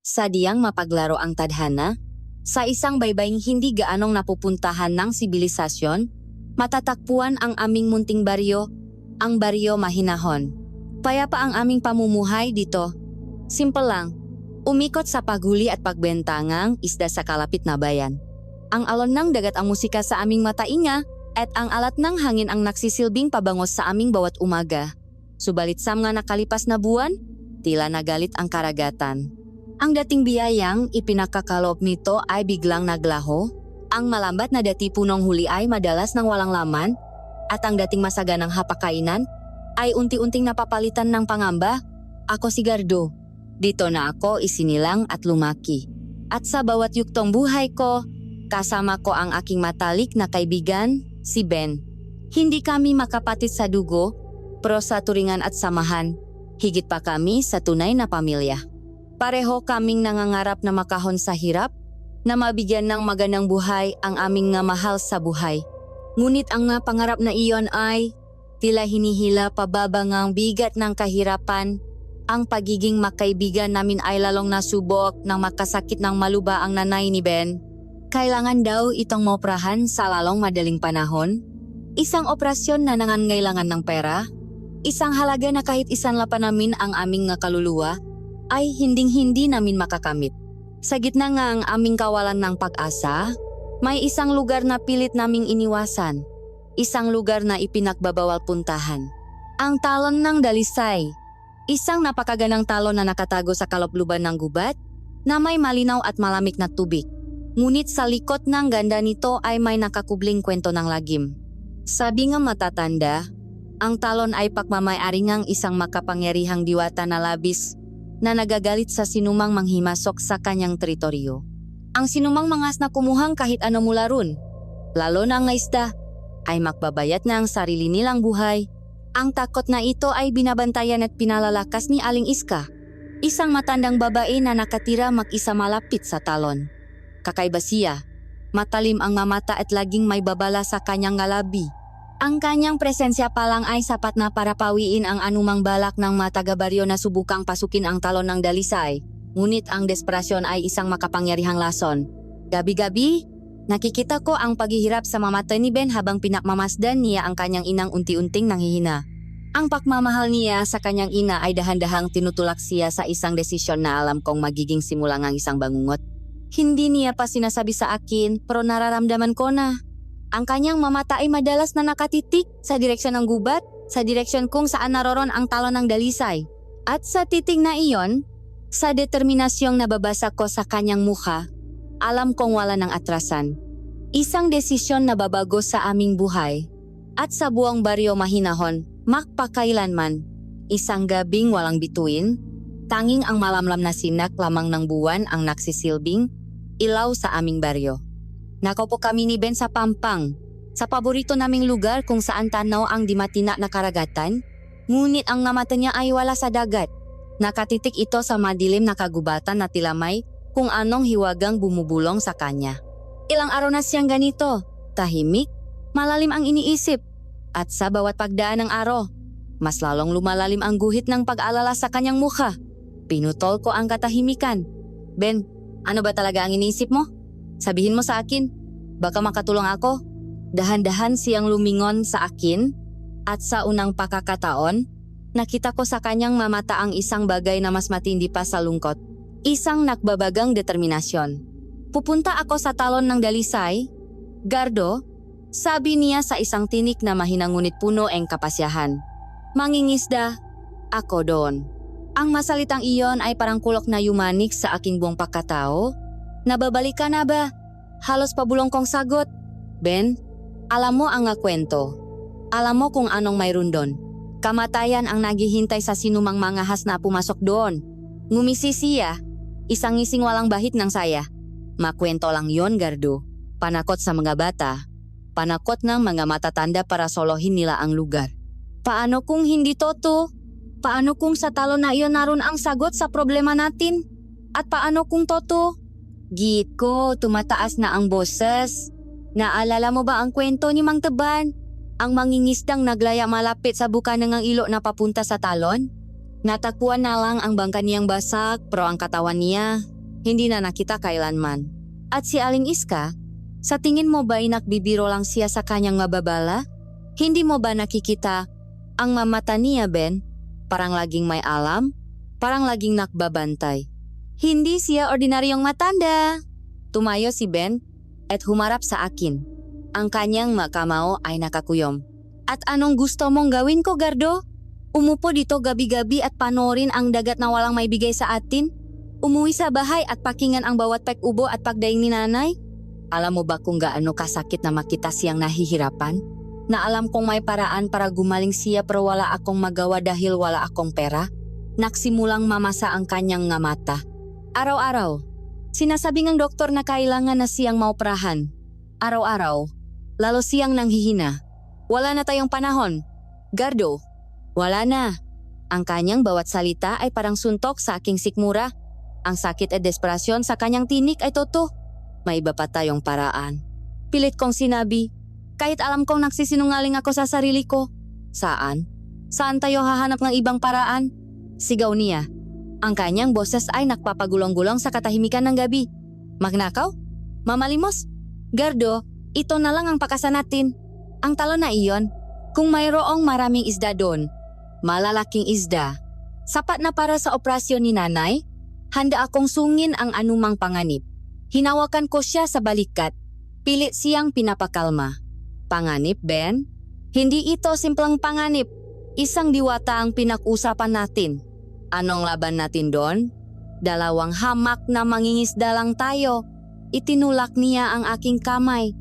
Sadyang mapaglaro ang tadhana, sa isang baybaying hindi gaanong napupuntahan ng sibilisasyon, matatagpuan ang aming munting baryo, ang baryo Mahinahon. Payapa ang aming pamumuhay dito. Simple lang, umikot sa paghuli at pagbentangang isda sa kalapit na bayan. Ang alon ng dagat ang musika sa aming matainga at ang alat ng hangin ang nagsisilbing pabangos sa aming bawat umaga. Subalit sa mga nakalipas na buwan, tila nagalit ang karagatan. Ang dating biyayang ipinakakalob nito ay biglang naglaho. Ang malambat na dati punong huli ay madalas ng walang laman at ang dating masaganang hapakainan ay unti-unting napapalitan ng pangamba. Ako si Gardo. Dito na ako isinilang at lumaki. At sa bawat yuktong buhay ko, kasama ko ang aking matalik na kaibigan, si Ben. Hindi kami makapatid sa dugo, pero sa turingan at samahan, higit pa kami sa tunay na pamilya. Pareho kaming nangangarap na makahon sa hirap, na mabigyan ng magandang buhay ang aming nga mahal sa buhay. Ngunit ang nga pangarap na iyon ay tila hinihila pababa ngang bigat ng kahirapan. Ang pagiging makaibigan namin ay lalong nasubok ng makasakit ng maluba ang nanay ni Ben. Kailangan daw itong maoperahan sa lalong madaling panahon. Isang operasyon na nangangailangan ng pera. Isang halaga na kahit isan pa namin ang aming nga kaluluwa ay hinding-hindi namin makakamit. Sa gitna nga ang aming kawalan ng pag-asa, may isang lugar na pilit naming iniwasan. Isang lugar na ipinagbabawal puntahan. Ang talon ng Dalisay. Isang napakaganang talon na nakatago sa kalobluban ng gubat na may malinaw at malamig na tubig. Ngunit sa likod ng ganda nito ay may nakakubling kwento ng lagim. Sabi nga matatanda, ang talon ay pagmamayari ngang isang makapangyarihang diwata na labis na nagagalit sa sinumang manghimasok sa kanyang teritoryo. Ang sinumang mangas na kumuhang kahit ano mula ron, lalo na ang isda, ay makbabayat na ang sarili nilang buhay. Ang takot na ito ay binabantayan at pinalalakas ni Aling Iska, isang matandang babae na nakatira mag-isa malapit sa talon. Kakaiba siya, matalim ang mamata at laging may babala sa kanyang ngalabi. Ang kanyang presensya pa lang ay sapat na para pawiin ang anumang balak ng mga taga-baryo na subukang pasukin ang talon ng Dalisay. Ngunit ang desperasyon ay isang makapangyarihang lason. Gabi-gabi, nakikita ko ang paghihirap sa mamata ni Ben habang pinakmamasdan niya ang kanyang inang unti-unting nanghihina. Ang pagmamahal niya sa kanyang ina ay dahan-dahang tinutulak siya sa isang desisyon na alam kong magiging simula ng isang bangungot. Hindi niya pa sinasabi sa akin pero nararamdaman ko na. Ang kanyang mamata ay madalas na nakatitik sa direksyon ng gubat, sa direksyon kung saan naroon ang talon ng Dalisay. At sa titig na iyon, sa determinasyong nababasa ko sa kanyang mukha, alam kong wala ng atrasan. Isang desisyon na babago sa aming buhay. At sa buong baryo Mahinahon, magpakailanman, isang gabing walang bituin, tanging ang malamlam na sinak lamang ng buwan ang nagsisilbing ilaw sa aming baryo. Nakaupo kami ni Ben sa Pampang, sa paborito naming lugar kung saan tanaw ang dimatina na karagatan, ngunit ang mata niya ay wala sa dagat. Nakatitik ito sa madilim na kagubatan na tila may kung anong hiwagang bumubulong sa kanya. Ilang araw na siyang ganito, tahimik, malalim ang iniisip, at sa bawat pagdaan ng araw, mas lalong lumalalim ang guhit ng pag-alala sa kanyang mukha. Pinutol ko ang katahimikan. Ben, ano ba talaga ang iniisip mo? Sabihin mo sa akin, baka makatulong ako. Dahan-dahan siyang lumingon sa akin at sa unang pakakataon, nakita ko sa kanyang mamata ang isang bagay na mas matindi pa sa lungkot. Isang nakbabagang determinasyon. Pupunta ako sa talon ng Dalisay. Gardo, sabi niya sa isang tinik na mahinang ngunit puno ang kapasyahan. Mangingisda, ako doon. Ang masalitang iyon ay parang kulok na yumanik sa aking buong pagkatao. Nababalik ka na ba? Halos pabulong kong sagot. Ben, alam mo ang nga kwento. Alam mo kung anong mayroon doon. Kamatayan ang naghihintay sa sinumang mangahas na pumasok doon. Ngumisi siya, isang ngising walang bahit ng saya. Makwento lang yon, Gardo. Panakot sa mga bata. Panakot ng mga matatanda para solohin nila ang lugar. Paano kung hindi totoo? Paano kung sa talon na iyon naroon ang sagot sa problema natin? At paano kung totoo? Git ko, tumataas na ang boses. Naalala mo ba ang kwento ni Mang Taban? Ang mangingisdang naglaya malapit sa bukanang ilo na papunta sa talon? Natakbuhan na lang ang bangka niyang basak pero ang katawan niya Hindi na nakita kailanman. At si Aling Iska, sa tingin mo ba nakbibiro lang siya sa kanyang mababala? Hindi mo ba nakikita ang mamata niya, Ben? Parang laging may alam, parang laging nakbabantay. Hindi siya ordinaryong matanda. Tumayo si Ben at humarap sa akin. Ang kanyang makamao ay nakakuyom. At anong gusto mong gawin ko, Gardo? Umupo dito gabi-gabi at panorin ang dagat na walang may bigay sa atin? Umuwi sa bahay at pakingan ang bawat pag-ubo at pagdaing ni nanay? Alam mo ba kung gaano kasakit na makita siyang nahihirapan? Na alam kong may paraan para gumaling siya pero wala akong magawa dahil wala akong pera? Nagsimulang mamasa ang kanyang nga mata. Araw-araw, sinasabi ng doktor na kailangan na siyang maoperahan. Araw-araw, lalo siyang nanghihina. Wala na tayong panahon. Gardo, wala na. Ang kanyang bawat salita ay parang suntok sa aking sikmura. Ang sakit at desperasyon sa kanyang tinik ay totoo. May iba pa tayong paraan. Pilit kong sinabi, kahit alam kong nagsisinungaling ako sa sarili ko. Saan? Saan tayo hahanap ng ibang paraan? Sigaw niya. Ang kanyang boses ay nagpapagulong-gulong sa katahimikan ng gabi. Magnakaw? Mamalimos? Gardo, ito na lang ang pakasan natin. Ang talo na iyon, kung mayroong maraming isda doon, malalaking isda, sapat na para sa operasyon ni nanay, handa akong sungin ang anumang panganib. Hinawakan ko siya sa balikat. Pilit siyang pinapakalma. Panganib, Ben? Hindi ito simpleng panganib. Isang diwata ang pinag-usapan natin. Anong laban natin doon? 2 hamak na mangingisda lang tayo. Itinulak niya ang aking kamay.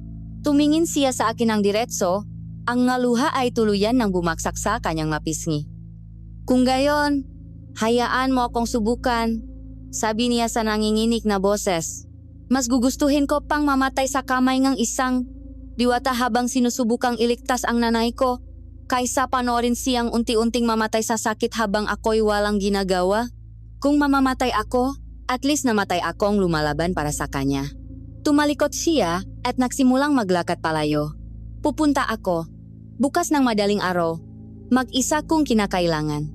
Tumingin siya sa akin ng diretso. Ang ngaluha ay tuluyan ng bumagsak sa kanyang mapisngi. Kung gayon, hayaan mo akong subukan. Sabi niya sa nanginginig na boses. Mas gugustuhin ko pang mamatay sa kamay ng isang diwata habang sinusubukang iligtas ang nanay ko kaysa panoorin siyang unti-unting mamatay sa sakit habang ako'y walang ginagawa. Kung mamamatay ako, at least namatay akong lumalaban para sa kanya. Tumalikot siya at nagsimulang maglakad palayo. Pupunta ako. Bukas ng madaling araw. Mag-isa kong kinakailangan.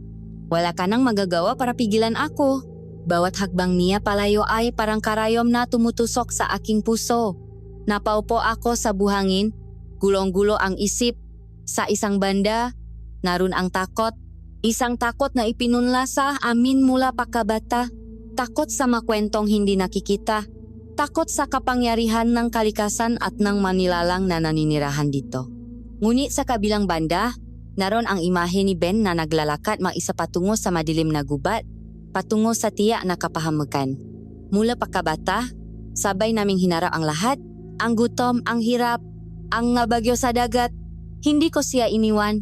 Wala ka nang magagawa para pigilan ako. Bawat hakbang niya palayo ay parang karayom na tumutusok sa aking puso. Napaupo ako sa buhangin, gulong-gulo ang isip. Sa isang banda, narun ang takot. Isang takot na ipinunla sa amin mula pagkabata. Takot sa makwentong hindi nakikita. Takot sa kapangyarihan ng kalikasan at ng manilalang na naninirahan dito. Ngunit sa kabilang banda, naroon ang imahe ni Ben na naglalakad mag-isa patungo sa madilim na gubat. Patungo sa tiyak na kapahamakan. Mula pagkabata, sabay naming hinarap ang lahat, ang gutom, ang hirap, ang bagyo sa dagat. Hindi ko siya iniwan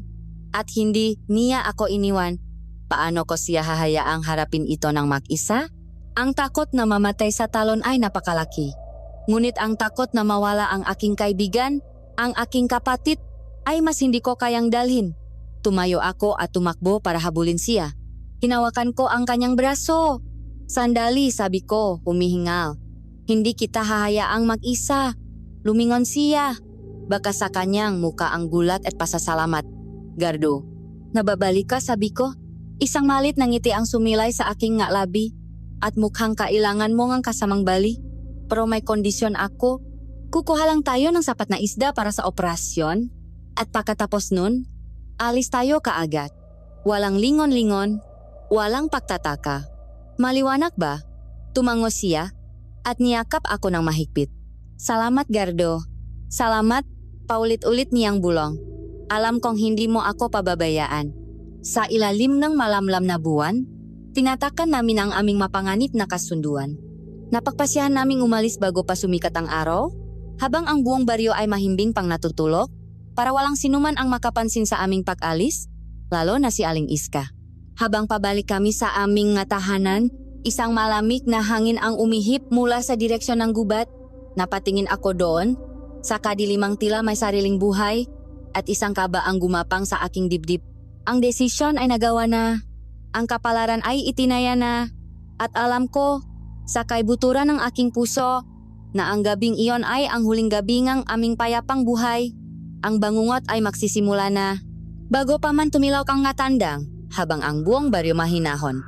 at hindi niya ako iniwan. Paano ko siya hahayaang harapin ito ng mag-isa? Ang takot na mamatay sa talon ay napakalaki. Ngunit ang takot na mawala ang aking kaibigan, ang aking kapatid, ay mas hindi ko kayang dalhin. Tumayo ako at tumakbo para habulin siya. Hinawakan ko ang kanyang braso. Sandali, sabi ko, humihingal. Hindi kita hahayaang mag-isa. Lumingon siya. Baka sa kanyang muka ang gulat at pasasalamat. Gardo, nababalik ka, sabi ko. Isang malit na ngiti ang sumilay sa aking ngalabi. At mukhang kailangan mo ngang kasamang bali. Pero may kondisyon ako. Kukuha lang tayo ng sapat na isda para sa operasyon. At pagkatapos nun, alis tayo kaagad. Walang lingon-lingon. Walang pagtataka. Maliwanag ba? Tumango siya at niyakap ako ng mahigpit. Salamat, Gardo. Salamat, paulit-ulit niyang bulong. Alam kong hindi mo ako pababayaan. Sa ilalim ng malamlam na buwan, tinatakan namin ang aming mapanganib na kasunduan. Napagpasyahan naming umalis bago pa sumikat ang araw, habang ang buong baryo ay mahimbing pang natutulog, para walang sinuman ang makapansin sa aming pag-alis, lalo na si Aling Iska. Habang pabalik kami sa aming tahanan, isang malamig na hangin ang umihip mula sa direksyon ng gubat. Napatingin ako doon, sa kadilimang tila may sariling buhay, at isang kaba ang gumapang sa aking dibdib. Ang desisyon ay nagawa na, ang kapalaran ay itinaya na, at alam ko, sa kaibuturan ng aking puso, na ang gabing iyon ay ang huling gabi ng aming payapang buhay. Ang bangungot ay magsisimula na. Bago pa man tumilaw kang ngatandang, habang ang buong baryo mahinahon,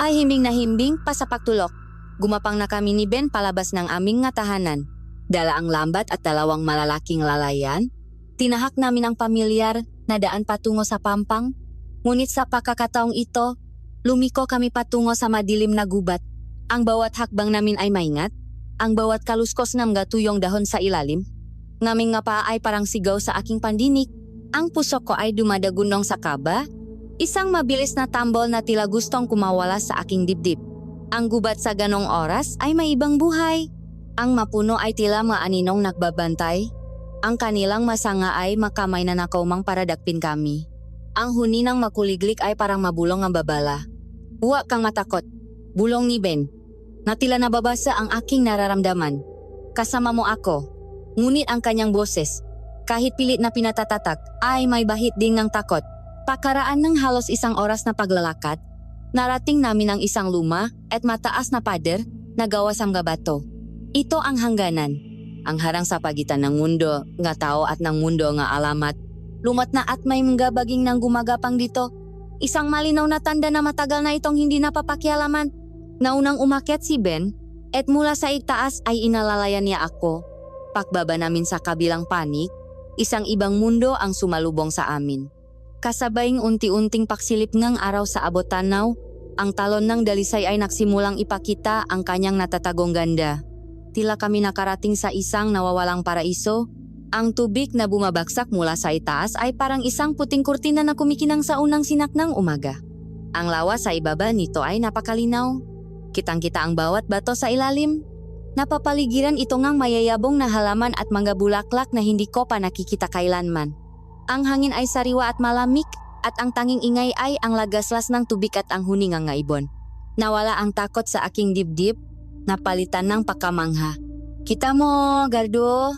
ay himbing na himbing pa sa pagtulok. Gumapang na kami ni Ben palabas ng aming nga tahanan. Dala ang lambat at dalawang malalaking lalayan. Tinahak namin ang pamilyar na daan patungo sa Pampang. Ngunit sa pagkakataong ito, lumiko kami patungo sa madilim na gubat. Ang bawat hakbang namin ay maingat. Ang bawat kaluskos ng gatuyong dahon sa ilalim. Ngaming nga pa ay parang sigaw sa aking pandinig. Ang puso ko ay dumadagunong sa kaba. Isang mabilis na tambol na tila gustong kumawala sa aking dibdib. Ang gubat sa ganong oras ay may ibang buhay. Ang mapuno ay tila maaninong nagbabantay. Ang kanilang masanga ay makamay na nakaumang para dakpin kami. Ang huni ng makuliglik ay parang mabulong ang babala. Huwag kang matakot. Bulong ni Ben. Na tila nababasa ang aking nararamdaman. Kasama mo ako. Ngunit ang kanyang boses, kahit pilit na pinatatatak, ay may bahid din ng takot. Pakaraan ng halos isang oras na paglalakad, narating namin ang isang luma at mataas na pader na gawa sa mga bato. Ito ang hangganan. Ang harang sa pagitan ng mundo nga tao at ng mundo nga alamat. Lumat na at may mga baging nang gumagapang dito. Isang malinaw na tanda na matagal na itong hindi napapakialaman. Naunang umakyat si Ben at mula sa itaas ay inalalayan niya ako. Pagbaba namin sa kabilang panik, isang ibang mundo ang sumalubong sa amin. Kasabayng unti-unting paksilip ng araw sa abot tanaw, ang talon ng dalisay ay nagsimulang ipakita ang kanyang natatagong ganda. Tila kami nakarating sa isang nawawalang paraiso. Ang tubig na bumabagsak mula sa itaas ay parang isang puting kurtina na kumikinang sa unang sinak ng umaga. Ang lawa sa ibaba nito ay napakalinaw. Kitang-kita ang bawat bato sa ilalim. Napapaligiran ito ngang mayayabong na halaman at mga bulaklak na hindi ko pa nakikita kailanman. Ang hangin ay sariwa at malamig at ang tanging ingay ay ang lagaslas ng tubig at ang huningang nga ibon. Nawala ang takot sa aking dibdib, napalitan ng pakamangha. Kita mo, Gardo?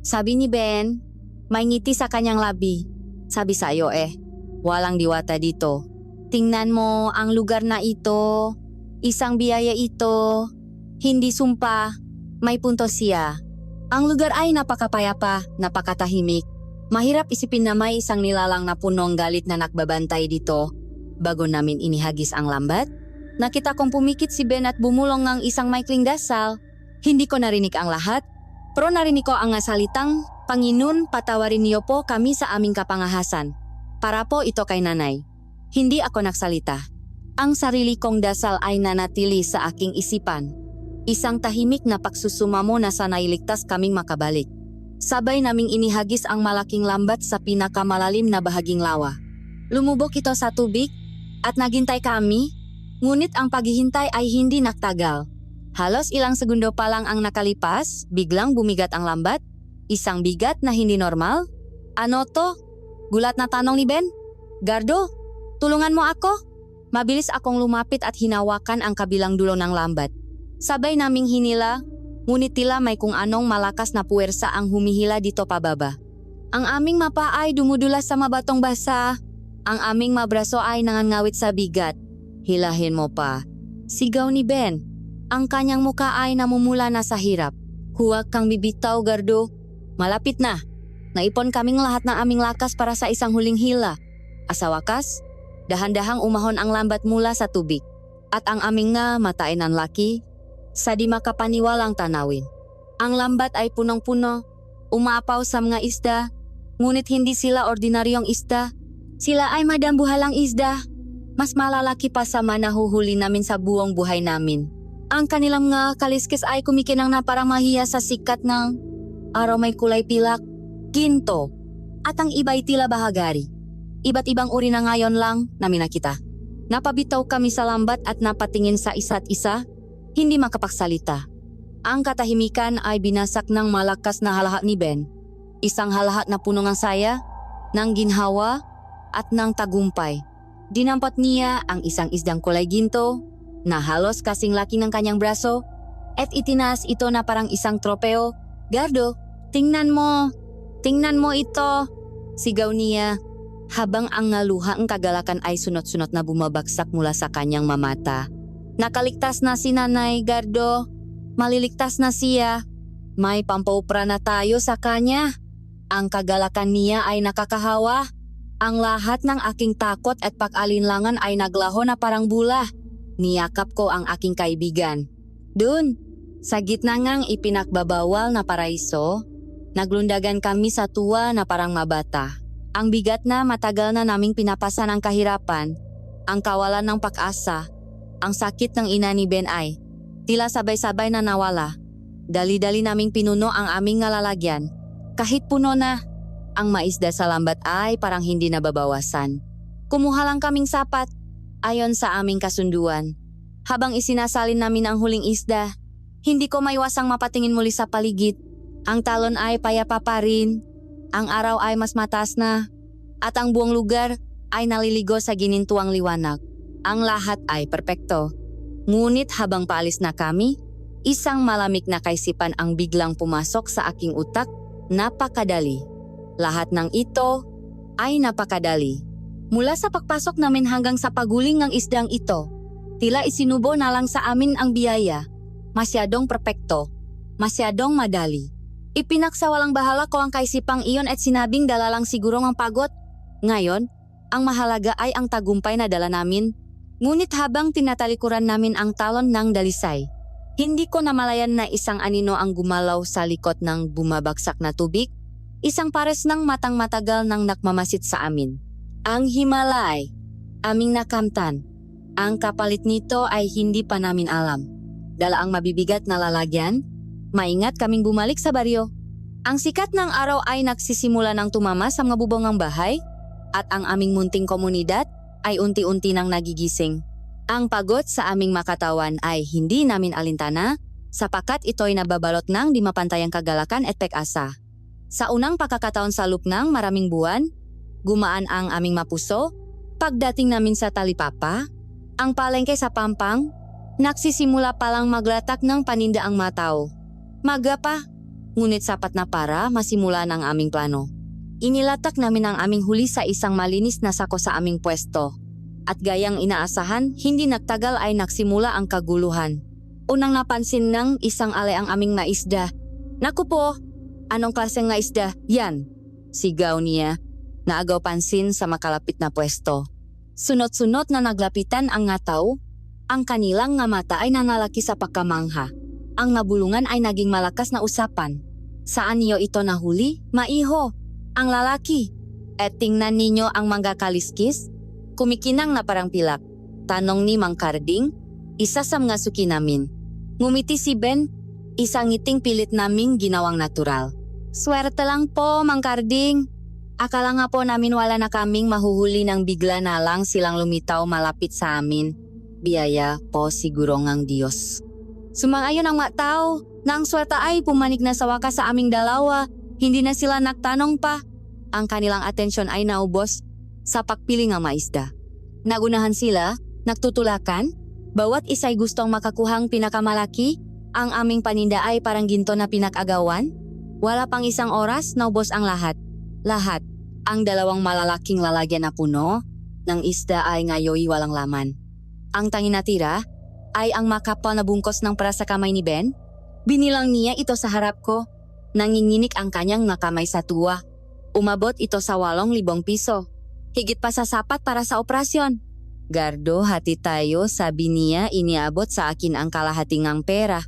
Sabi ni Ben, may ngiti sa kanyang labi. Sabi sa'yo walang diwata dito. Tingnan mo ang lugar na ito. Isang biyaya ito. Hindi sumpa. May punto siya. Ang lugar ay napakapayapa, napakatahimik. Mahirap isipin na may isang nilalang na punong galit na nagbabantay dito. Bago namin inihagis ang lambat, nakita kong pumikit si Ben at bumulong ng isang maikling dasal. Hindi ko narinig ang lahat, pero narinig ko ang salitang, Panginoon, patawarin niyo po kami sa aming kapangahasan. Para po ito kay nanay. Hindi ako nagsalita. Ang sarili kong dasal ay nanatili sa aking isipan. Isang tahimik na pagsusumamo na sana'y ligtas kaming makabalik. Sabay naming inihagis ang malaking lambat sa pinakamalalim na bahaging lawa. Lumubog ito sa tubig at naghintay kami, ngunit ang paghihintay ay hindi nagtagal. Halos ilang segundo pa lang ang nakalipas, biglang bumigat ang lambat. Isang bigat na hindi normal. Ano to? Gulat na tanong ni Ben. Gardo, tulungan mo ako? Mabilis akong lumapit at hinawakan ang kabilang dulo ng lambat. Sabay naming hinila, ngunit tila may kung anong malakas na puwersa ang humihila dito pababa. Ang aming mapa ay dumudulas sa mabatong basa. Ang aming mabraso ay nangangawit sa bigat. Hilahin mo pa. Sigaw ni Ben. Ang kanyang muka ay namumula na sa hirap. Huwag kang bibitaw, Gardo. Malapit na. Naipon kaming lahat ng aming lakas para sa isang huling hila. Sa wakas, dahan-dahang umahon ang lambat mula sa tubig. At ang aming nga matain ng laki, sa di makapaniwalang tanawin. Ang lambat ay punong-puno, umapaw sa mga isda, ngunit hindi sila ordinaryong isda. Sila ay madambuhalang isda. Mas malalaki pa sa manahuhuli namin sa buong buhay namin. Ang kanilang nga kaliskis ay kumikinang na parang mahiya sa sikat ng araw may kulay pilak, ginto, at ang iba'y tila bahagari. Iba't ibang uri na ngayon lang namin nakita. Napabitaw kami sa lambat at napatingin sa isa't isa, hindi makapagsalita. Ang katahimikan ay binasak ng malakas na halahat ni Ben. Isang halahat na puno ng saya, ng ginhawa, at ng tagumpay. Dinampot niya ang isang isdang kulay ginto, na halos kasing laki ng kanyang braso, at itinaas ito na parang isang tropeo. Gardo, tingnan mo ito, sigaw niya, habang ang ngaluhaang kagalakan ay sunot-sunot na bumabagsak mula sa kanyang mamata. Nakaligtas na si Nanay, Gardo, maliligtas na siya. May pampaupra na tayo sa kanya. Ang kagalakan niya ay nakakahawa. Ang lahat ng aking takot at pag-alinlangan ay naglaho na parang bula. Niyakap ko ang aking kaibigan. Dun, sa gitna ngang ipinakbabawal na paraiso, naglundagan kami sa tuwa na parang mabata. Ang bigat na matagal na naming pinapasan ang kahirapan, ang kawalan ng pag-asa, ang sakit ng ina ni Ben ay tila sabay-sabay na nawala. Dali-dali naming pinuno ang aming ngalalagyan. Kahit puno na, ang maisda sa lambat ay parang hindi nababawasan. Kumuha lang kaming sapat, ayon sa aming kasunduan. Habang isinasalin namin ang huling isda, hindi ko maiwasang mapatingin muli sa paligid. Ang talon ay payapa pa rin, ang araw ay mas mataas na, at ang buong lugar ay naliligo sa ginintuang liwanag. Ang lahat ay perpekto. Ngunit habang paalis na kami, isang malamig na kaisipan ang biglang pumasok sa aking utak. Napakadali. Lahat ng ito ay napakadali. Mula sa pagpasok namin hanggang sa paguling ng isdang ito, tila isinubo na lang sa amin ang biyaya. Masyadong perpekto, masyadong madali. Ipinaksawalang bahala ko ang kaisipang iyon at sinabing dala lang siguro ang pagot. Ngayon, ang mahalaga ay ang tagumpay na dala namin. Ngunit habang tinatalikuran namin ang talon ng dalisay, hindi ko namalayan na isang anino ang gumalaw sa likod ng bumabagsak na tubig. Isang pares ng matang matagal nang nakmamasit sa amin. Ang Himalay, aming nakamtan. Ang kapalit nito ay hindi pa namin alam. Dala ang mabibigat na lalagyan, maingat kaming bumalik sa baryo. Ang sikat ng araw ay nagsisimula ng tumama sa mga bubongang bahay at ang aming munting komunidad ay unti-unti nang nagigising. Ang pagod sa aming makatawan ay hindi namin alintana sapagkat ito'y nababalot ng di mapantayang kagalakan at pag-asa. Sa unang pagkakataon sa loob ng maraming buwan, gumaan ang aming mapuso. Pagdating namin sa Talipapa, ang palengke sa Pampang, nagsisimula palang maglatak ng paninda ang mga tao. Maga pa, ngunit sapat na para masimula ng aming plano. Inilatak namin ang aming huli sa isang malinis na sako sa aming pwesto. At gayang inaasahan, hindi nagtagal ay nagsimula ang kaguluhan. Unang napansin ng isang alay ang aming maisda. Naku po, anong klaseng nga isda? Yan, sigaw niya. Naagaw pansin sa makalapit na pwesto. Sunod-sunod na naglapitan ang ngataw. Ang kanilang nga mata ay nanalaki sa pagkamangha. Ang nabulungan ay naging malakas na usapan. Saan niyo ito nahuli? Maiho, ang lalaki. At tingnan ninyo ang mga kaliskis. Kumikinang na parang pilak. Tanong ni Mang Karding, isa sa mga suki namin. Ngumiti si Ben, isang ngiting pilit naming ginawang natural. Swerte lang po, Mang Karding. Akala nga po namin wala na kaming mahuhuli nang bigla na lang silang lumitaw malapit sa amin. Biyaya po siguro ngang Diyos. Sumang-ayon ang mga tao na ang swerte ay pumanik na sa wakas sa aming dalawa. Hindi na sila nagtanong pa. Ang kanilang atensyon ay naubos sa pagpili ng maisda. Nagunahan sila, nagtutulakan, bawat isa'y gustong makakuhang pinakamalaki. Ang aming paninda ay parang ginto na pinag-agawan. Wala pang isang oras, naubos ang lahat. Lahat. Ang dalawang malalaking lalagyan na puno ng isda ay ngayoy walang laman. Ang tanging natira ay ang makapal na bungkos ng para sa kamay ni Ben. Binilang niya ito sa harap ko. Nanginginik ang kanyang nakamay sa tuwa. Umabot ito sa 8,000 piso. Higit pa sa sapat para sa operasyon. Gardo, hati tayo, sabi niya, iniabot sa akin ang kalahating ang pera.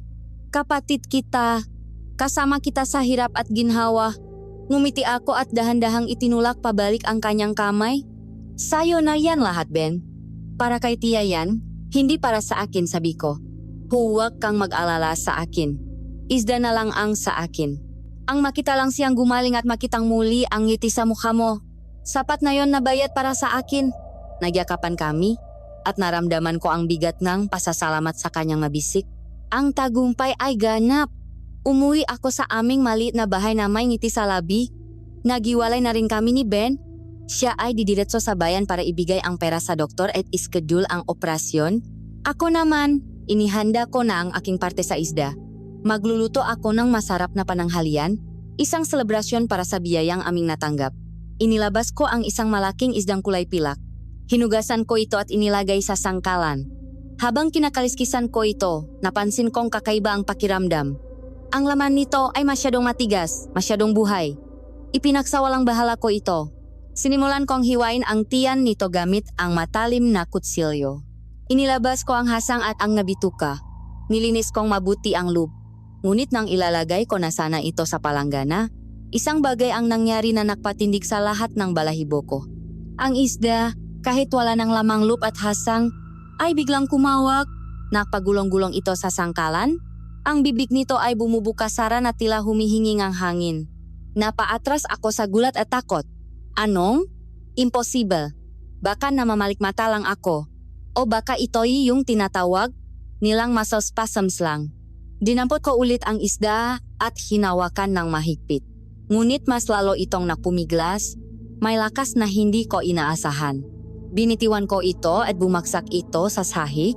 Kapatid kita, kasama kita sa hirap at ginhawa. Ngumiti ako at dahan-dahang itinulak pabalik ang kanyang kamay. Sayo na yan lahat, Ben. Para kay Tia yan, hindi para sa akin, sabi ko. Huwag kang mag-alala sa akin. Isda na lang ang sa akin. Ang makita lang siyang gumaling at makitang muli ang ngiti sa mukha mo. Sapat na yon na bayad para sa akin. Nagyakapan kami at naramdaman ko ang bigat ng pasasalamat sa kanyang mabisik. Ang tagumpay ay ganap. Umuwi ako sa aming maliit na bahay na may ngiti sa labi. Nagiwalay na rin kami ni Ben. Siya ay didiretso sa bayan para ibigay ang pera sa doktor at ischedule ang operasyon. Ako naman, inihanda ko na ang aking parte sa isda. Magluluto ako ng masarap na pananghalian, isang selebrasyon para sa biyayang aming natanggap. Inilabas ko ang isang malaking isdang kulay pilak. Hinugasan ko ito at inilagay sa sangkalan. Habang kinakaliskisan ko ito, napansin kong kakaiba ang pakiramdam. Ang laman nito ay masyadong matigas, masyadong buhay. Ipinagsawalang bahala ko ito. Sinimulan kong hiwain ang tiyan nito gamit ang matalim na kutsilyo. Inilabas ko ang hasang at ang nabituka. Nilinis kong mabuti ang loop. Ngunit nang ilalagay ko na sana ito sa palanggana, isang bagay ang nangyari na nagpatindig sa lahat ng balahibo ko. Ang isda, kahit wala ng lamang loop at hasang, ay biglang kumawak. Nakpagulong-gulong ito sa sangkalan. Ang bibig nito ay bumubuka sara na tila humihingi ng hangin. Napaatras ako sa gulat at takot. Anong? Impossible. Baka namamalikmata lang ako. O baka ito'y yung tinatawag nilang muscle spasms lang. Dinampot ko ulit ang isda at hinawakan ng mahigpit. Ngunit mas lalo itong napumiglas, may lakas na hindi ko inaasahan. Binitiwan ko ito at bumaksak ito sa sahig,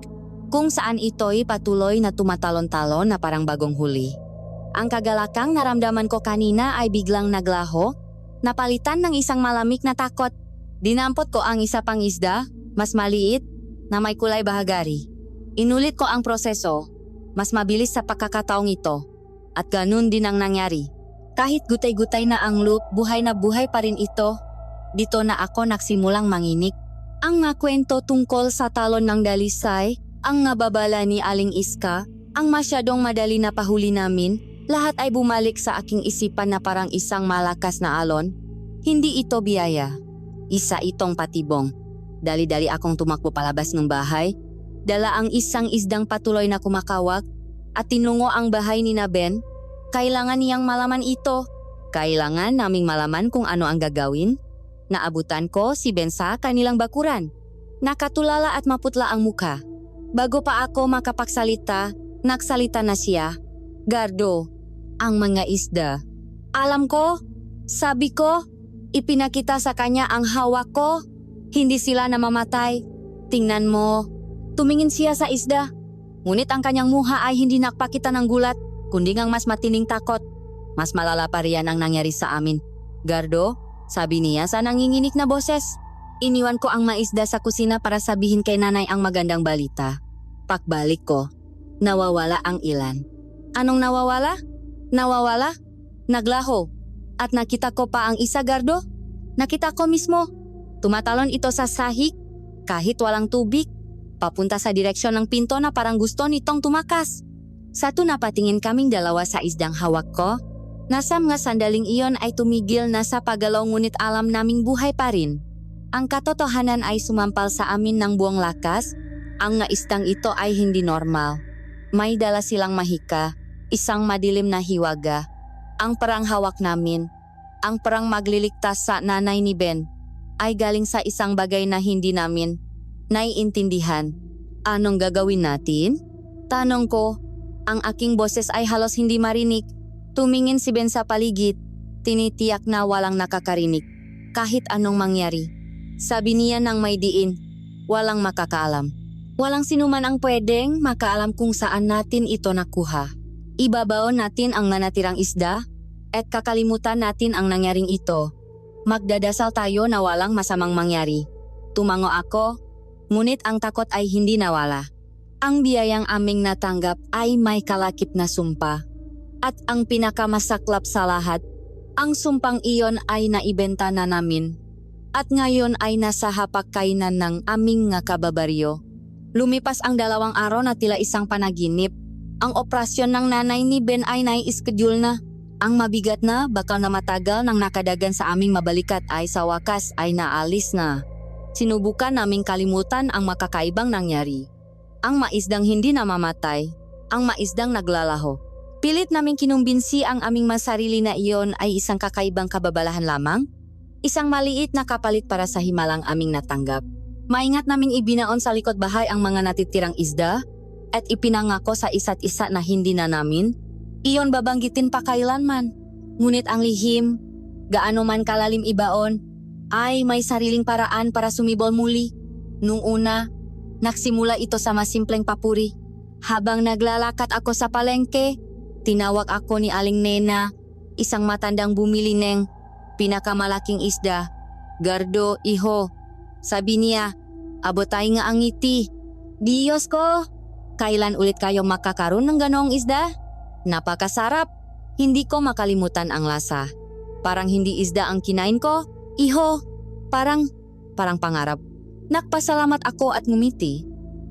kung saan ito'y patuloy na tumatalon-talon na parang bagong huli. Ang kagalakang naramdaman ko kanina ay biglang naglaho, napalitan ng isang malamig na takot. Dinampot ko ang isa pang isda, mas maliit, na may kulay bahagari. Inulit ko ang proseso, mas mabilis sa pagkakataong ito, at ganun din ang nangyari. Kahit gutay-gutay na ang loop, buhay na buhay pa rin ito. Dito na ako nagsimulang manginig. Ang nga kwento tungkol sa talon ng dalisay, ang nababala ni Aling Iska, ang masyadong madali na pahuli namin, lahat ay bumalik sa aking isipan na parang isang malakas na alon. Hindi ito biyaya. Isa itong patibong. Dali-dali akong tumakbo palabas ng bahay. Dala ang isang isdang patuloy na kumakawak at tinungo ang bahay ni Ben. Kailangan niyang malaman ito. Kailangan naming malaman kung ano ang gagawin. Naabutan ko si Ben sa kanilang bakuran. Nakatulala at maputla ang muka. Bago pa ako makapagsalita, nagsalita na siya. Gardo, ang mga isda. Alam ko, sabi ko, ipinakita sa kanya ang hawak ko. Hindi sila namamatay. Tingnan mo. Tumingin siya sa isda. Ngunit ang kanyang muha ay hindi nakpakita ng gulat, kundi ngang mas matining takot. Mas malala pa riyan ang nangyari sa amin. Gardo, sabi niya sa nanginginig na boses. Iniwan ko ang maisda sa kusina para sabihin kay nanay ang magandang balita. Pagbalik ko, nawawala ang ilan. Anong nawawala? Nawawala? Naglaho. At nakita ko pa ang isa, Gardo. Nakita ko mismo. Tumatalon ito sa sahig, kahit walang tubig. Papunta sa direksyon ng pinto na parang gusto nitong tumakas. Sa napatingin kaming dalawa sa isdang hawak ko. Nasa mga sandaling iyon ay tumigil na sa paggalaw ngunit alam naming buhay pa rin. Ang katotohanan ay sumampal sa amin ng buong lakas. Ang nga isdang ito ay hindi normal. May dala silang mahika, isang madilim na hiwaga. Ang parang hawak namin, ang parang magliligtas sa nanay ni Ben, ay galing sa isang bagay na hindi namin naiintindihan. Anong gagawin natin? Tanong ko. Ang aking boses ay halos hindi marinig. Tumingin si Ben sa paligid. Tinitiyak na walang nakakarinig. Kahit anong mangyari. Sabi niya nang may diin. Walang makakaalam. Walang sinuman ang pwedeng makaalam kung saan natin ito nakuha. Ibabaon natin ang nanatirang isda at kakalimutan natin ang nangyaring ito. Magdadasal tayo na walang masamang mangyari. Tumango ako. Ngunit ang takot ay hindi nawala. Ang biyayang aming natanggap ay may kalakip na sumpa. At ang pinakamasaklap sa lahat, ang sumpang iyon ay naibenta na namin. At ngayon ay nasa hapag-kainan ng aming nga kababaryo. Lumipas ang 2 araw na tila isang panaginip. Ang operasyon ng nanay ni Ben ay nai-schedule na. Ang mabigat na bakal na matagal nang nakadagan sa aming mabalikat ay sa wakas ay naalis na. Sinubukan naming kalimutan ang makakaibang nangyari. Ang maisdang hindi namamatay, ang maisdang naglalaho. Pilit naming kinumbinsi ang aming masarili na iyon ay isang kakaibang kababalahan lamang. Isang maliit na kapalit para sa himalang aming natanggap. Maingat naming ibinaon sa likod bahay ang mga natitirang isda at ipinangako sa isa't isa na hindi na namin iyon babanggitin pa kailanman. Ngunit ang lihim, gaano man kalalim ibaon, ay may sariling paraan para sumibol muli. Nung una, nagsimula ito sa masimpleng papuri. Habang naglalakad ako sa palengke, tinawag ako ni Aling Nena, isang matandang bumili ng pinakamalaking isda. Gardo, iho. Sabi niya, abotay nga ang ngiti. Diyos ko, kailan ulit kayo makakaroon ng ganoong isda? Napakasarap. Hindi ko makalimutan ang lasa. Parang hindi isda ang kinain ko. Iho, parang pangarap. Nagpasalamat ako at ngumiti.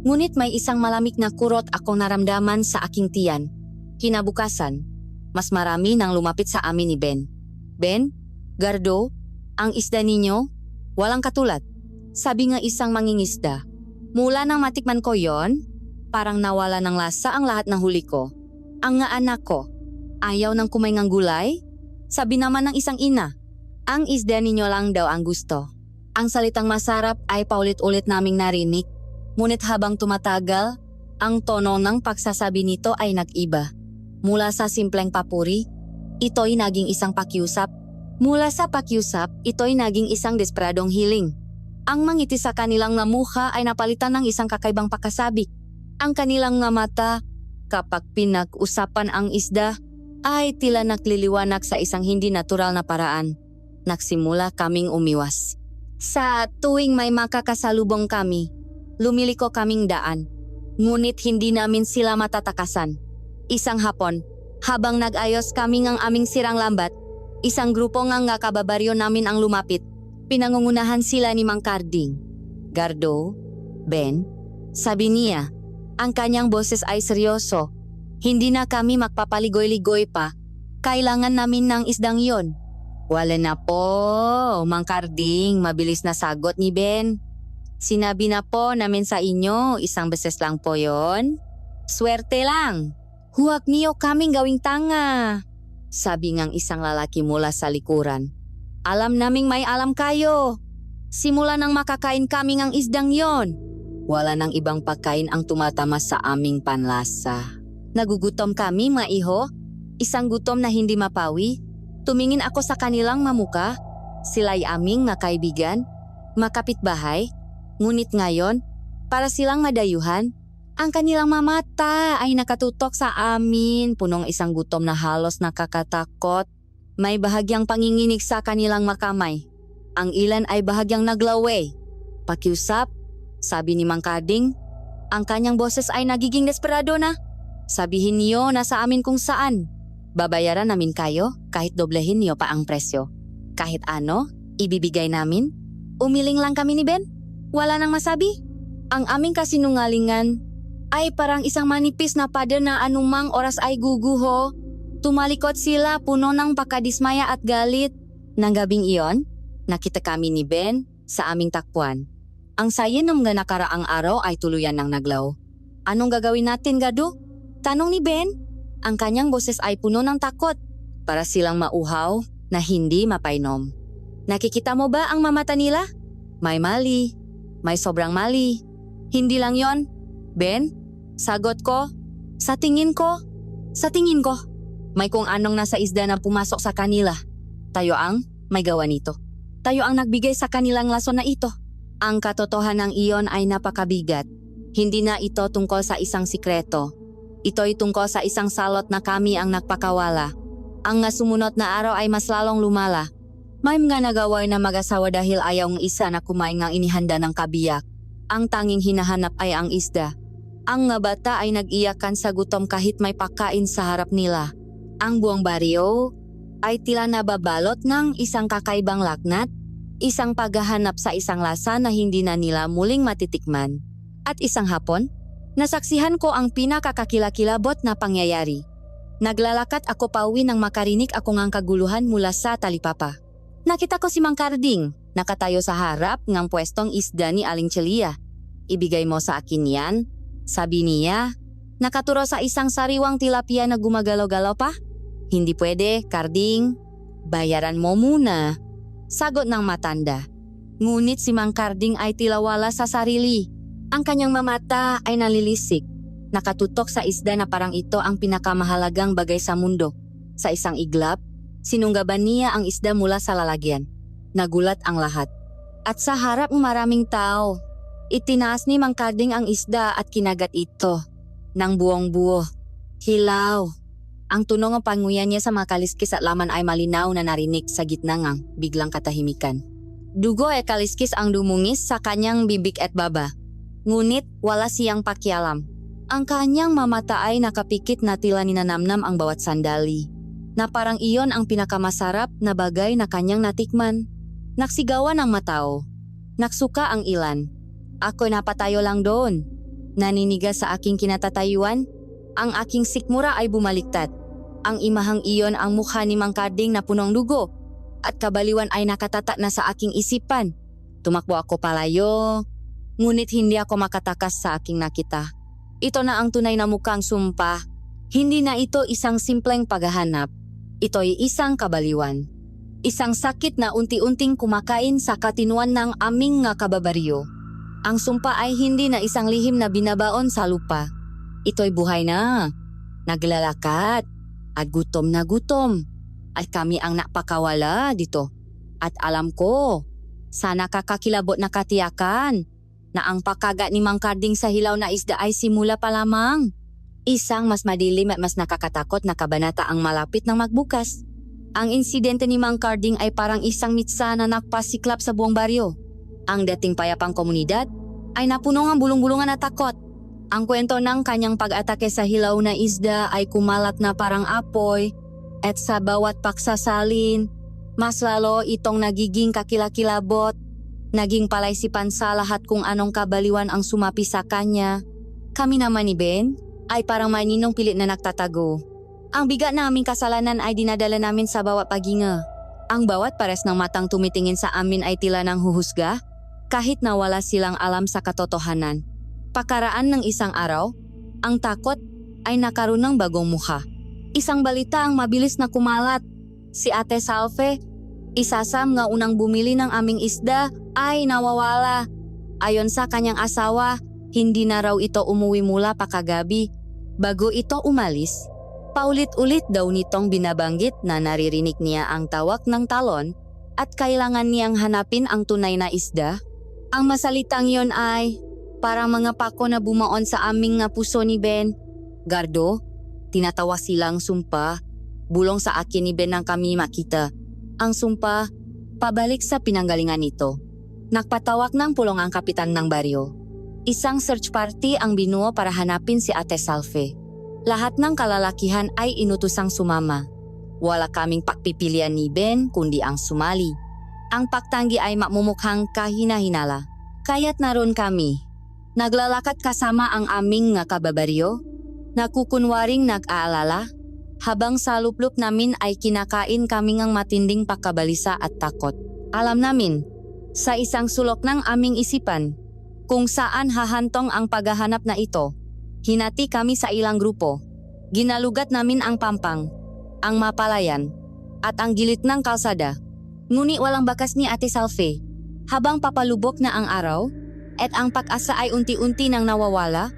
Ngunit may isang malamig na kurot akong naramdaman sa aking tiyan. Kinabukasan, mas marami nang lumapit sa amin ni Ben. Ben, Gardo, ang isda ninyo, walang katulad. Sabi nga isang mangingisda. Mula nang matikman ko yon, parang nawala ng lasa ang lahat ng huli ko. Ang nga anak ko, ayaw ng kumain ng gulay? Sabi naman ng isang ina, ang isda ninyo lang daw ang gusto. Ang salitang masarap ay paulit-ulit naming narinig. Ngunit habang tumatagal, ang tono ng pagsasabi nito ay nag-iba. Mula sa simpleng papuri, ito'y naging isang pakiusap. Mula sa pakiusap, ito'y naging isang desperadong hiling. Ang mangiti sa kanilang nga mukha ay napalitan ng isang kakaibang pakasabik. Ang kanilang nga mata, kapag pinag-usapan ang isda, ay tila nagliliwanag sa isang hindi natural na paraan. Nagsimula kaming umiwas. Sa tuwing may makakasalubong kami, lumiliko kaming daan. Ngunit hindi namin sila matatakasan. Isang hapon, habang nag-ayos kami ng aming sirang lambat, isang grupo nga kababaryo namin ang lumapit. Pinangungunahan sila ni Mang Karding. Gardo, Ben, sabi niya, ang kanyang boses ay seryoso. Hindi na kami magpapaligoy-ligoy pa. Kailangan namin ng isdang yon. Wala na po, Mang Karding, mabilis na sagot ni Ben. Sinabi na po namin sa inyo, isang beses lang po yon. Swerte lang. Huwag niyo kaming gawing tanga, sabi ngang isang lalaki mula sa likuran. Alam naming may alam kayo. Simula nang makakain kami ng isdang yon, wala nang ibang pagkain ang tumatama sa aming panlasa. Nagugutom kami, maiho. Isang gutom na hindi mapawi. Tumingin ako sa kanilang mamuka. Sila'y aming makaibigan, makapitbahay. Ngunit ngayon, para silang madayuhan, ang kanilang mamata ay nakatutok sa amin, punong isang gutom na halos nakakatakot. May bahagyang panginginig sa kanilang makamay. Ang ilan ay bahagyang naglaway. Pakiusap, sabi ni Mang Karding. Ang kanyang boses ay nagiging desperado na. Sabihin niyo na sa amin kung saan. Babayaran namin kayo kahit doblehin niyo pa ang presyo. Kahit ano, ibibigay namin. Umiling lang kami ni Ben. Wala nang masabi. Ang aming kasinungalingan ay parang isang manipis na pader na anumang oras ay guguho. Tumalikot sila puno ng pagkadismaya at galit. Nang gabing iyon, nakita kami ni Ben sa aming takpuan. Ang saya ng mga nakaraang araw ay tuluyan ng naglaw. Anong gagawin natin, Gado? Tanong ni Ben. Ang kanyang boses ay puno ng takot. Para silang mauhaw na hindi mapainom. Nakikita mo ba ang mamata nila? May mali. May sobrang mali. Hindi lang yon, Ben? Sagot ko. Sa tingin ko. May kung anong nasa isda na pumasok sa kanila. Tayo ang may gawa nito. Tayo ang nagbigay sa kanilang lason na ito. Ang katotohanan ng iyon ay napakabigat. Hindi na ito tungkol sa isang sikreto. Ito'y tungkol sa isang salot na kami ang nagpakawala. Ang nga sumunod na araw ay mas lalong lumala. May mga nagaway na mag-asawa dahil ayaw ng isa na kumain ng inihanda ng kabiyak. Ang tanging hinahanap ay ang isda. Ang nga bata ay nag-iyakan sa gutom kahit may pagkain sa harap nila. Ang buong baryo ay tila nababalot ng isang kakaibang laknat, isang paghahanap sa isang lasa na hindi na nila muling matitikman. At isang hapon, nasaksihan ko ang pinakakakilakilabot na pangyayari. Naglalakad ako pauwi nang makarinig ako ngang kaguluhan mula sa talipapa. Nakita ko si Mang Karding, nakatayo sa harap ng pwestong isda ni Aling Celia. Ibigay mo sa akin yan, sabi niya. Nakaturo sa isang sariwang tilapia na gumagalaw-galaw pa. Hindi pwede, Karding. Bayaran mo muna. Sagot ng matanda. Ngunit si Mang Karding ay tila wala sa sarili. Ang kanyang mamata ay nalilisik. Nakatutok sa isda na parang ito ang pinakamahalagang bagay sa mundo. Sa isang iglap, sinunggaban niya ang isda mula sa lalagyan. Nagulat ang lahat. At sa harap ng maraming tao, itinaas ni Mang Karding ang isda at kinagat ito. Nang buong-buo. Hilaw. Ang tunog ng panguyan niya sa mga kaliskis at laman ay malinaw na narinig sa gitna ng biglang katahimikan. Dugo ay kaliskis ang dumungis sa kanyang bibig at baba. Ngunit wala siyang pakialam. Ang kanyang mamata ay nakapikit na tila ninanamnam ang bawat sandali. Na parang iyon ang pinakamasarap na bagay na kanyang natikman. Naksigawan ang matao. Naksuka ang ilan. Ako'y napatayo lang doon. Naninigas sa aking kinatatayuan, ang aking sikmura ay bumaliktad. Ang imahang iyon ang mukha ni Mang Karding na punong dugo at kabaliwan ay nakatatak na sa aking isipan. Tumakbo ako palayo, ngunit hindi ako makatakas sa aking nakita. Ito na ang tunay na mukhang sumpa. Hindi na ito isang simpleng paghahanap. Ito'y isang kabaliwan. Isang sakit na unti-unting kumakain sa katinuan ng aming nga kababaryo. Ang sumpa ay hindi na isang lihim na binabaon sa lupa. Ito'y buhay na, naglalakat, at gutom na gutom. At kami ang napakawala dito. At alam ko, sana kakakilabot na katiyakan na ang pagkagat ni Mang Karding sa hilaw na isda ay simula pa lamang. Isang mas madilim at mas nakakatakot na kabanata ang malapit ng magbukas. Ang insidente ni Mang Karding ay parang isang mitsa na nakpasiklap sa buong baryo. Ang dating payapang komunidad ay napuno ng bulong-bulungan at takot. Ang kwento ng kanyang pag-atake sa hilaw na isda ay kumalat na parang apoy at sa bawat paksasalin, mas lalo itong nagiging kakilakilabot, naging palaysipan sa lahat kung anong kabaliwan ang sumapi sa kanya. Kami naman ni Ben ay parang maninong pilit na nagtatago. Ang bigat na aming kasalanan ay dinadala namin sa bawat paghinga. Ang bawat pares ng matang tumitingin sa amin ay tila ng huhusga, kahit na wala silang alam sa katotohanan. Pakaraan ng isang araw, ang takot ay nakaroon ng bagong mukha. Isang balita ang mabilis na kumalat. Si Ate Salve, isa sa mga unang bumili ng aming isda, ay nawawala. Ayon sa kanyang asawa, hindi na raw ito umuwi mula pa kagabi. Bago ito umalis, paulit-ulit daw nitong binabanggit na naririnig niya ang tawak ng talon at kailangan niyang hanapin ang tunay na isda. Ang masalitang yon ay parang mga pako na bumaon sa aming nga puso ni Ben. Gardo, tinatawa silang sumpa. Bulong sa akin ni Ben nang kami makita. Ang sumpa, pabalik sa pinanggalingan nito. Nagpatawag ng pulong ang kapitan ng baryo. Isang search party ang binuo para hanapin si Ate Salve. Lahat ng kalalakihan ay inutusang sumama. Wala kaming pagpipilian ni Ben kundi ang sumali. Ang pagtanggi ay makmumukhang kahina-hinala. Kaya't naroon kami. Naglalakad kasama ang aming nga kababaryo, nakukunwaring nag-aalala, habang sa luplop namin ay kinakain kami ng matinding pagkabalisa at takot. Alam namin, sa isang sulok ng aming isipan, kung saan hahantong ang paghahanap na ito. Hinati kami sa ilang grupo. Ginalugat namin ang pampang, ang mapalayan, at ang gilid ng kalsada. Ngunit walang bakas ni Ate Salve. Habang papalubok na ang araw, at ang pag-asa ay unti-unti nang nawawala,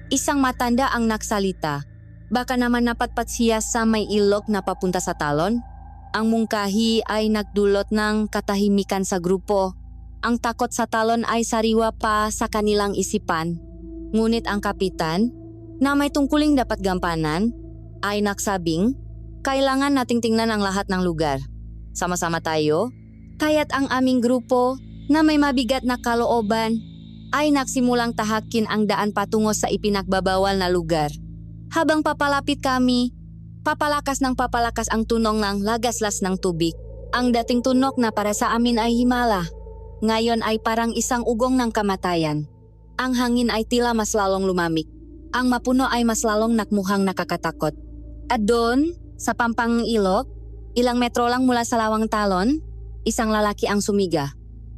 isang matanda ang nagsalita. Baka naman napatpat siya sa may ilog na papunta sa talon. Ang mungkahi ay nagdulot ng katahimikan sa grupo. Ang takot sa talon ay sariwa pa sa kanilang isipan. Ngunit ang kapitan, na may tungkuling dapat gampanan, ay nagsabing, kailangan nating tingnan ang lahat ng lugar. Sama-sama tayo, kaya't ang aming grupo na may mabigat na kalooban ay nagsimulang tahakin ang daan patungo sa ipinagbabawal na lugar. Habang papalapit kami, papalakas ng papalakas ang tunong ng lagaslas ng tubig. Ang dating tunok na para sa amin ay himala. Ngayon ay parang isang ugong ng kamatayan. Ang hangin ay tila mas lalong lumamig. Ang mapuno ay mas lalong nakmukhang nakakatakot. At doon, sa pampang ilog, ilang metro lang mula sa lawang talon, isang lalaki ang sumiga.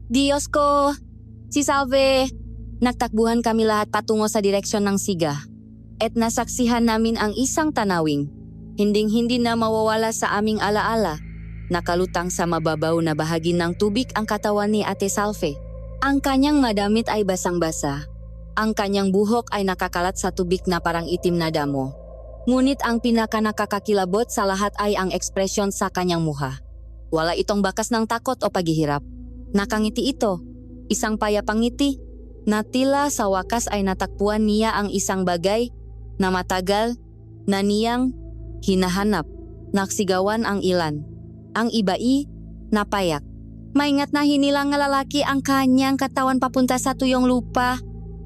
Diyos ko! Si Salve! Nagtakbuhan kami lahat patungo sa direksyon ng siga. At nasaksihan namin ang isang tanawing. Hinding-hindi na mawawala sa aming alaala. Nakalutang sa mababaw na bahagi ng tubig ang katawan ni Ate Salve. Ang kanyang madamit ay basang-basa. Ang kanyang buhok ay nakakalat sa tubig na parang itim na damo. Ngunit ang pinakanakakakilabot sa lahat ay ang ekspresyon sa kanyang muha. Wala itong bakas ng takot o paghihirap. Nakangiti ito, isang payapang ngiti, na tila sa wakas ay natakpuan niya ang isang bagay na matagal na niyang hinahanap. Naksigawan ang ilan. Ang ibai, napayak. Maingat na hinilang nga lalaki ang kanyang katawan papunta sa tuyong lupa.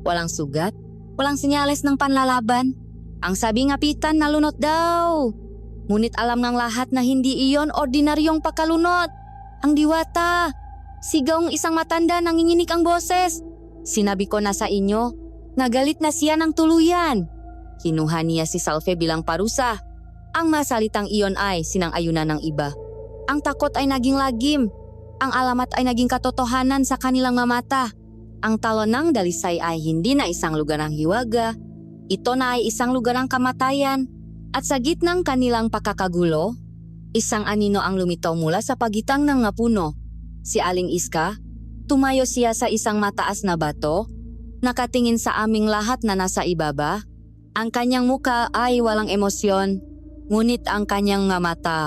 Walang sugat, walang senyales ng panlalaban. Ang sabi nga pitan nalunot daw. Ngunit alam ng lahat na hindi iyon ordinaryong pagkalunot. Ang diwata, sigaw ng isang matanda nanginginig ang boses. Sinabi ko na sa inyo, Nagalit na siya ng tuluyan. Kinuha niya si Salve bilang parusa. Ang masalitang iyon ay sinang-ayunan ng iba. Ang takot ay naging lagim. Ang alamat ay naging katotohanan sa kanilang mamata. Ang talon ng dalisay ay hindi na isang lugar ng hiwaga. Ito na ay isang lugar ng kamatayan. At sa gitnang kanilang pakakagulo, isang anino ang lumitaw mula sa pagitan ng nga puno. Si Aling Iska, tumayo siya sa isang mataas na bato, nakatingin sa aming lahat na nasa ibaba. Ang kanyang muka ay walang emosyon, ngunit ang kanyang nga mata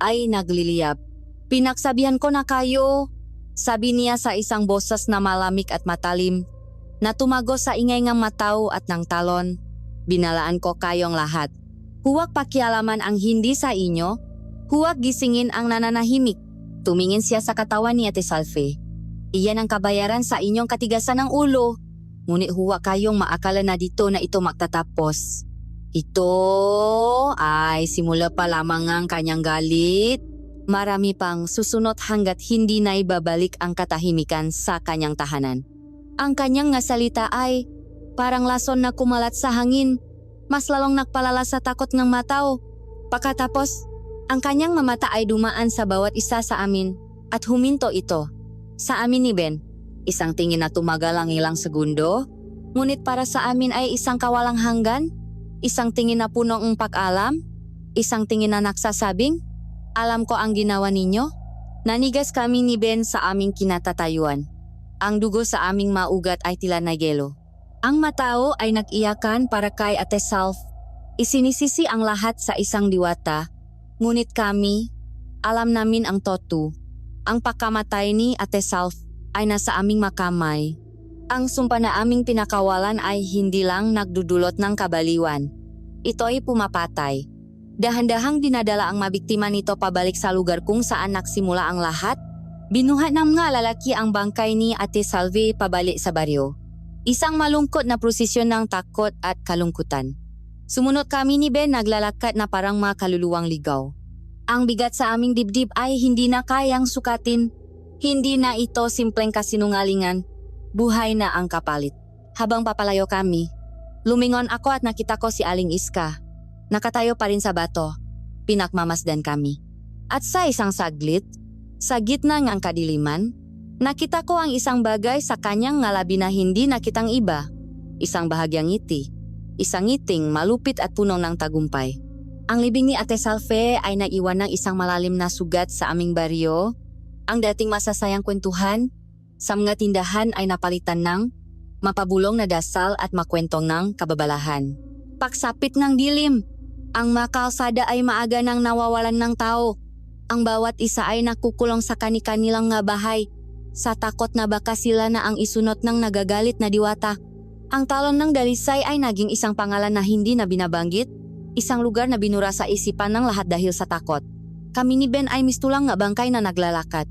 ay nagliliyab. Pinagsabihan ko na kayo, sabi niya sa isang boses na malamig at matalim, na tumago sa ingay ng mataw at ng talon. Binalaan ko kayong lahat. Huwag pakialaman ang hindi sa inyo, huwag gisingin ang nananahimik. Tumingin siya sa katawan ni Ate Salve. Iyan ang kabayaran sa inyong katigasan ng ulo. Ngunit huwag kayong maakala na dito na ito magtatapos. Ito ay simula pa lamang ang kanyang galit. Marami pang susunod hanggat hindi na ibabalik ang katahimikan sa kanyang tahanan. Ang kanyang nga salita ay parang lason na kumalat sa hangin. Mas lalong nagpalala sa takot ng mataw. Pagkatapos, ang kanyang mamata ay dumaan sa bawat isa sa amin at huminto ito. Sa amin ni Ben, isang tingin na tumagal ang ilang segundo, ngunit para sa amin ay isang kawalang hanggan, isang tingin na punong ng pag-alam, isang tingin na nagsasabing, alam ko ang ginawa ninyo. Nanigas kami ni Ben sa aming kinatatayuan. Ang dugo sa aming maugat ay tila na yelo. Ang matao ay nag-iyakan para kay Ate Salve. Isinisisi ang lahat sa isang diwata, ngunit kami, alam namin ang totoo. Ang pagkamatay ni Ate Salve ay nasa aming makamay. Ang sumpa na aming pinakawalan ay hindi lang nagdudulot ng kabaliwan. Ito ay pumapatay. Dahan-dahang dinadala ang mabiktima nito pabalik sa lugar kung saan nagsimula ang lahat. Binuhat ng mga lalaki ang bangkay ni Ate Salve pabalik sa baryo. Isang malungkot na prosesyon ng takot at kalungkutan. Sumunod kami ni Ben naglalakad na parang mga kaluluwang ligaw. Ang bigat sa aming dibdib ay hindi na kayang sukatin. Hindi na ito simpleng kasinungalingan. Buhay na ang kapalit. Habang papalayo kami, lumingon ako at nakita ko si Aling Iska. Nakatayo pa rin sa bato. Pinakmamasdan kami. At sa isang saglit, sa gitna ng kadiliman, nakita ko ang isang bagay sa kanyang ngalabi na hindi nakitang iba. Isang bahagyang ngiti. Isang ngiting malupit at puno ng tagumpay. Ang libing ni Ate Salve ay naiwan ng isang malalim na sugat sa aming baryo. Ang dating masasayang kwentuhan sa mga tindahan ay napalitan ng mapabulong na dasal at makwentong ng kababalahan. Pagsapit ng dilim, ang mga kalsada ay maaga nang nawawalan ng tao. Ang bawat isa ay nakukulong sa kani-kanilang nga bahay sa takot na baka sila na ang isunod ng nagagalit na diwata. Ang talon ng dalisay ay naging isang pangalan na hindi na binabanggit, isang lugar na binura sa isipan ng lahat dahil sa takot. Kami ni Ben ay mistulang nga bangkay na naglalakad.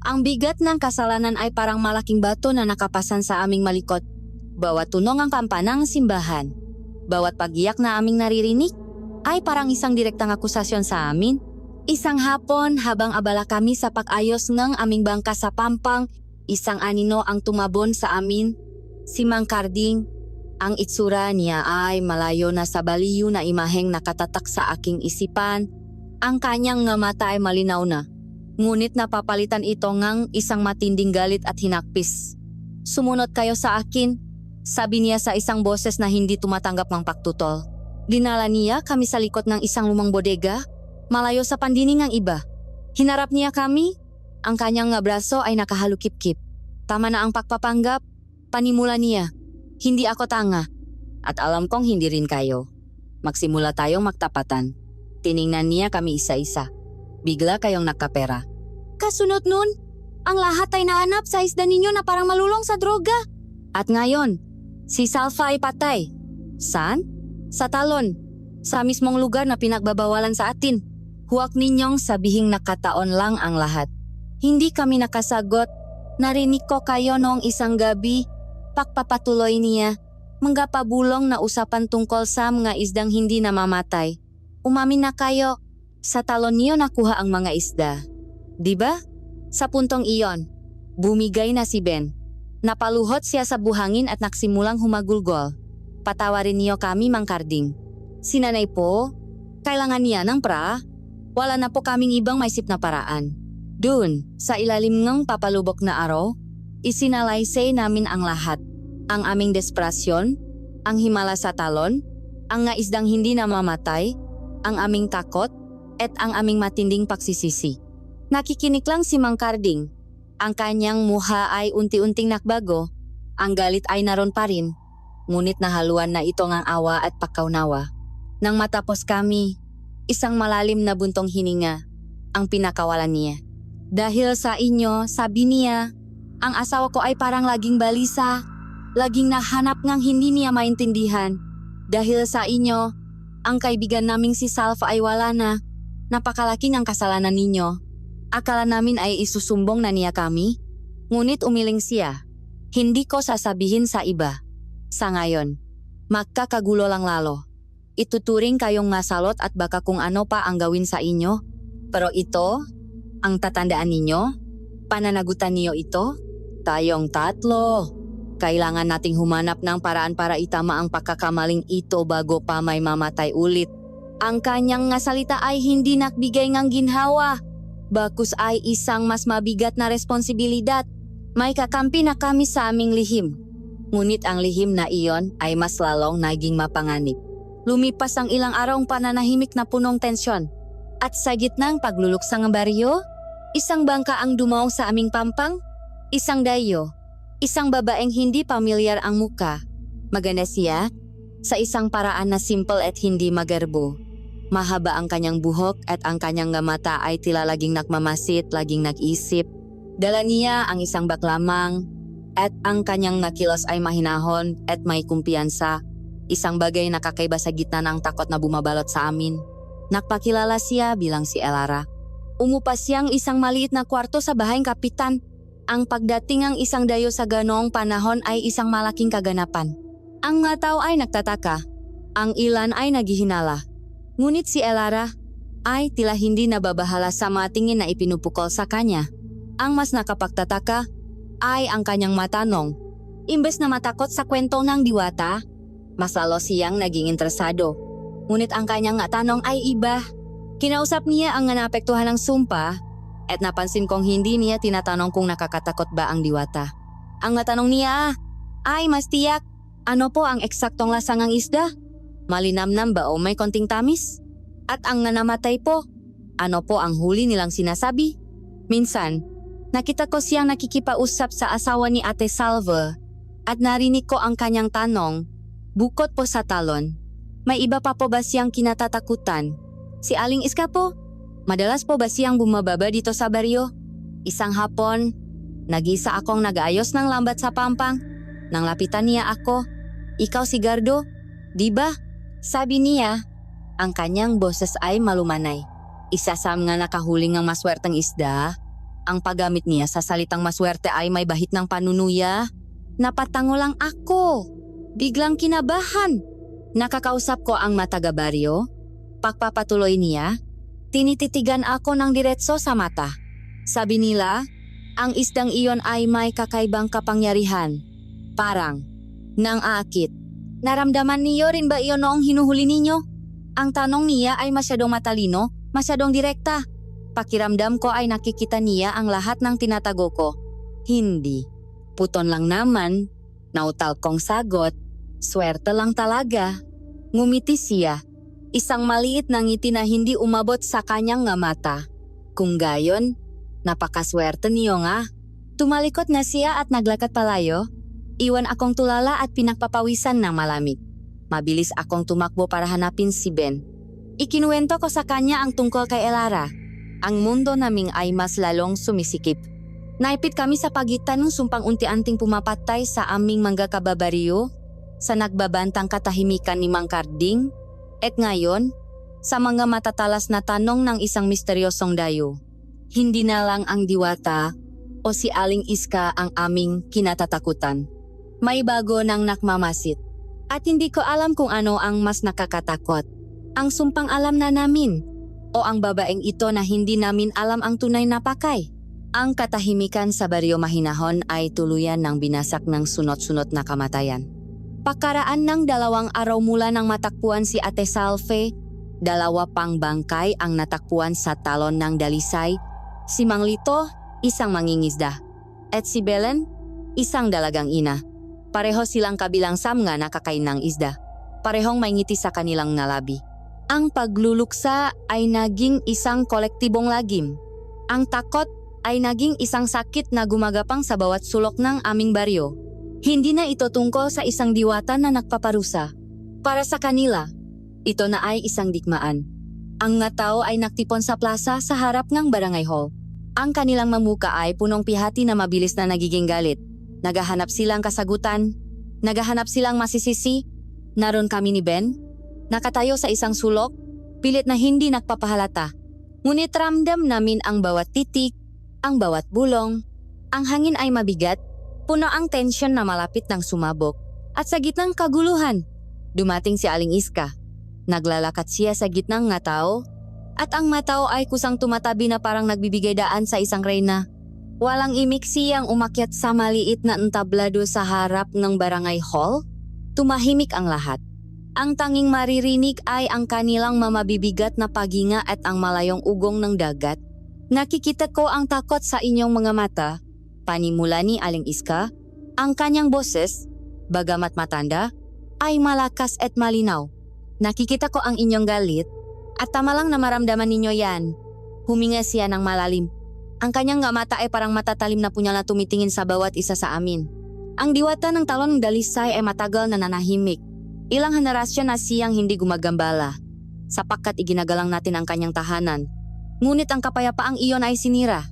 Ang bigat ng kasalanan ay parang malaking bato na nakapasan sa aming malikot. Bawat tunong ang kampanang simbahan, bawat pagiyak na aming naririnig, ay parang isang direktang akusasyon sa amin. Isang hapon habang abala kami sa pag-ayos ng aming bangka sa Pampang, isang anino ang tumabon sa amin. Si Mang Karding. Ang itsura niya ay malayo na sa baliw na imaheng nakatatak sa aking isipan. Ang kanyang nga mata ay malinaw na. Ngunit napapalitan ito ngang isang matinding galit at hinakpis. Sumunod kayo sa akin, sabi niya sa isang boses na hindi tumatanggap ng paktutol. Dinala niya kami sa likod ng isang lumang bodega, malayo sa pandining ng iba. Hinarap niya kami, ang kanyang nga braso ay nakahalukip-kip. Tama na ang pagpapanggap, panimula niya. Hindi ako tanga, at alam kong hindi rin kayo. Magsimula tayong magtapatan. Tiningnan niya kami isa-isa. Bigla kayong nakapera. Kasunod nun, ang lahat ay naanap sa isda ninyo na parang malulong sa droga. At ngayon, si Salve ay patay. Saan? Sa talon. Sa mismong lugar na pinagbabawalan sa atin. Huwag ninyong sabihing nakataon lang ang lahat. Hindi kami nakasagot. Narinig ko kayo noong isang gabi. Pagpapatuloy niya, manggapabulong na usapan tungkol sa mga isdang hindi namamatay. Umamin na kayo, sa talon niyo nakuha ang mga isda. Diba? Sa puntong iyon, bumigay na si Ben. Napaluhot siya sa buhangin at naksimulang humagulgol. Patawarin niyo kami, Mang Karding. Si nanay po, kailangan niya ng pra. Wala na po kaming ibang maisip na paraan. Dun, sa ilalim ng papalubok na araw, isinalaysay namin ang lahat. Ang aming desperasyon, ang himala sa talon, ang nga isdang hindi namamatay, ang aming takot, at ang aming matinding pagsisisi. Nakikinig lang si Mang Karding. Ang kanyang muha ay unti-unting nakbago, ang galit ay naroon pa rin, ngunit nahaluan na ito ng awa at pagkaunawa. Nang matapos kami, isang malalim na buntong hininga ang pinakawalan niya. Dahil sa inyo, sabi niya, ang asawa ko ay parang laging balisa, laging nahanap ngang hindi niya maintindihan. Dahil sa inyo, ang kaibigan naming si Salva ay wala na. Napakalaki ng kasalanan ninyo. Akala namin ay isusumbong na niya kami, ngunit umiling siya. Hindi ko sasabihin sa iba. Sa ngayon, magkakagulo lang lalo. Ituturing kayong masalot at baka kung ano pa ang gawin sa inyo. Pero ito, ang tatandaan ninyo, pananagutan niyo ito, tayong tatlo. Kailangan nating humanap ng paraan para itama ang pagkakamaling ito bago pa may mamatay ulit. Ang kanyang nga salita ay hindi nakbigay ngang ginhawa. Bakus ay isang mas mabigat na responsibilidad. May kakampi na kami sa aming lihim. Ngunit ang lihim na iyon ay mas lalong naging mapanganib. Lumipas ang ilang araw pananahimik na punong tensyon. At sa gitnang pagluluksang ng baryo, isang bangka ang dumaong sa aming pampang, isang dayo, isang babaeng hindi pamilyar ang muka. Maganda siya, sa isang paraan na simple at hindi magarbo. Mahaba ang kanyang buhok at ang kanyang mata ay tila laging nakmamasid, laging nag-isip. Dala niya ang isang baklamang at ang kanyang nakilos ay mahinahon at may kumpiyansa. Isang bagay na kakaiba sa gitna ng takot na bumabalot sa amin. Nagpakilala siya bilang si Elara. Umupa siyang isang maliit na kwarto sa bahayang kapitan. Ang pagdating ng isang dayo sa ganoong panahon ay isang malaking kaganapan. Ang mga tao ay nagtataka. Ang ilan ay naghihinala. Ngunit si Elara ay tila hindi nababahala sa mga tingin na ipinupukol sa kanya. Ang mas nakapagtataka ay ang kanyang matanong. Imbes na matakot sa kwento ng diwata, mas lalo siyang naging interesado. Ngunit ang kanyang tanong ay iba. Kinausap niya ang naapektuhan ng sumpa at napansin kong hindi niya tinatanong kung nakakatakot ba ang diwata. Ang tanong niya ay mas tiyak, ano po ang eksaktong lasa ng isda? Malinamnam ba o may konting tamis? At ang namatay po, ano po ang huli nilang sinasabi? Minsan, nakita ko siyang nakikipausap sa asawa ni Ate Salva at narinig ko ang kanyang tanong, bukod po sa talon, may iba pa po ba siyang kinatatakutan? Si Aling Iska po? Madalas po ba siyang bumababa dito sa baryo? Isang hapon, nag-isa akong nag-aayos ng lambat sa pampang. Nang lapitan niya ako, ikaw si Gardo, di ba? Sabi niya, ang kanyang boses ay malumanay. Isa sa mga nakahuling ng maswerteng isda. Ang paggamit niya sa salitang maswerte ay may bahit ng panunuya. Napatango lang ako. Biglang kinabahan. Nakakausap ko ang mataga-baryo. Pagpapatuloy niya, tinititigan ako ng diretso sa mata. Sabi nila, ang isdang iyon ay may kakaibang kapangyarihan. Parang, nang aakit. Naramdaman niyo rin ba iyon noong hinuhuli ninyo? Ang tanong niya ay masyadong matalino, masyadong direkta. Pakiramdam ko ay nakikita niya ang lahat ng tinatago ko. Hindi. Puton lang naman. Nautal kong sagot. Swerte lang talaga. Ngumiti siya. Isang maliit na ngiti na hindi umabot sa kanyang nga mata. Kung gayon, napakaswerte niyo nga. Tumalikot na siya at naglakad palayo. Iwan akong tulala at pinagpapawisan ng malamig. Mabilis akong tumakbo para hanapin si Ben. Ikinuwento ko sa kanya ang tungkol kay Elara. Ang mundo naming ay mas lalong sumisikip. Naipit kami sa pagitan ng sumpang unti-anting pumapatay sa aming mga kababaryo, sa nagbabantang katahimikan ni Mang Karding, at ngayon, sa mga matatalas na tanong ng isang misteryosong dayo. Hindi na lang ang diwata o si Aling Iska ang aming kinatatakutan. May bago ng nakmamasit. At hindi ko alam kung ano ang mas nakakatakot. Ang sumpang alam na namin o ang babaeng ito na hindi namin alam ang tunay na pakay. Ang katahimikan sa baryo Mahinahon ay tuluyan ng binasak ng sunod-sunod na kamatayan. Pakaraan ng 2 araw mula nang matakpuan si Ate Salve, 2 pang bangkay ang natakpuan sa talon ng Dalisay, si Mang Lito, isang mangingisda, at si Belen, isang dalagang ina. Pareho silang kabilang sam nga nakakain ng isda. Parehong may ngiti sa kanilang ngalabi. Ang pagluluksa ay naging isang kolektibong lagim. Ang takot ay naging isang sakit na gumagapang sa bawat sulok ng aming baryo. Hindi na ito tungkol sa isang diwata na nagpaparusa. Para sa kanila, ito na ay isang digmaan. Ang mga tao ay naktipon sa plaza sa harap ng barangay hall. Ang kanilang mamuka ay punong pihati na mabilis na nagiging galit. Nagahanap silang kasagutan, nagahanap silang masisisi. Naroon kami ni Ben, nakatayo sa isang sulok, pilit na hindi nagpapahalata. Ngunit ramdam namin ang bawat titik, ang bawat bulong. Ang hangin ay mabigat, puno ang tensyon na malapit ng sumabog. At sa gitnang kaguluhan, dumating si Aling Iska. Naglalakat siya sa gitnang nga tao, at ang matao ay kusang tumatabi na parang nagbibigay daan sa isang reyna. Walang imik siyang umakyat sa maliit na entablado sa harap ng barangay hall. Tumahimik ang lahat. Ang tanging maririnig ay ang kanilang mamabibigat na paginga at ang malayong ugong ng dagat. Nakikita ko ang takot sa inyong mga mata, panimula ni Aling Iska. Ang kanyang boses, bagamat matanda, ay malakas at malinaw. Nakikita ko ang inyong galit, at tama lang na maramdaman ninyo yan. Huminga siya ng malalim. Ang kanyang nga mata ay parang matatalim na punyal na tumitingin sa bawat isa sa amin. Ang diwata ng talon ng Dalisay ay matagal na nanahimik. Ilang henerasyon na siyang hindi gumagambala, sapagkat iginagalang natin ang kanyang tahanan. Ngunit ang kapayapaang iyon ay sinira.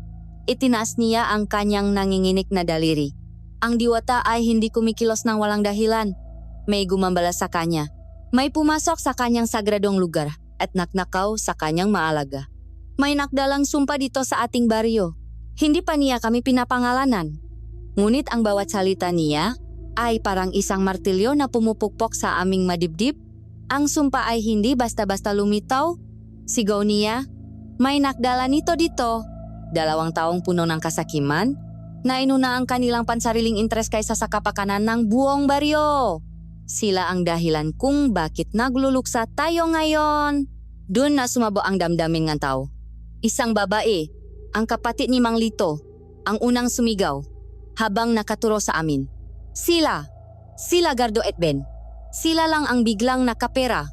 Itinaas niya ang kanyang nanginginik na daliri. Ang diwata ay hindi kumikilos ng walang dahilan. May gumambala sa kanya. May pumasok sa kanyang sagradong lugar at naknakaw sa kanyang maalaga. May nakdalang sumpa dito sa ating baryo. Hindi pa niya kami pinapangalanan. Ngunit ang bawat salita niya ay parang isang martilyo na pumupukpok sa aming madibdib. Ang sumpa ay hindi basta-basta lumitaw. Sigaw niya, "May nakdala nito dito." 2 taong puno ng kasakiman na inuna ang kanilang pansariling interes kaysa sa kapakanan ng buong baryo. Sila ang dahilan kung bakit nagluluksa tayo ngayon. Doon na sumabo ang damdamin ng tao. Isang babae, ang kapatid ni Mang Lito, ang unang sumigaw habang nakaturo sa amin. Sila Gardo at Ben. Sila lang ang biglang nakapera.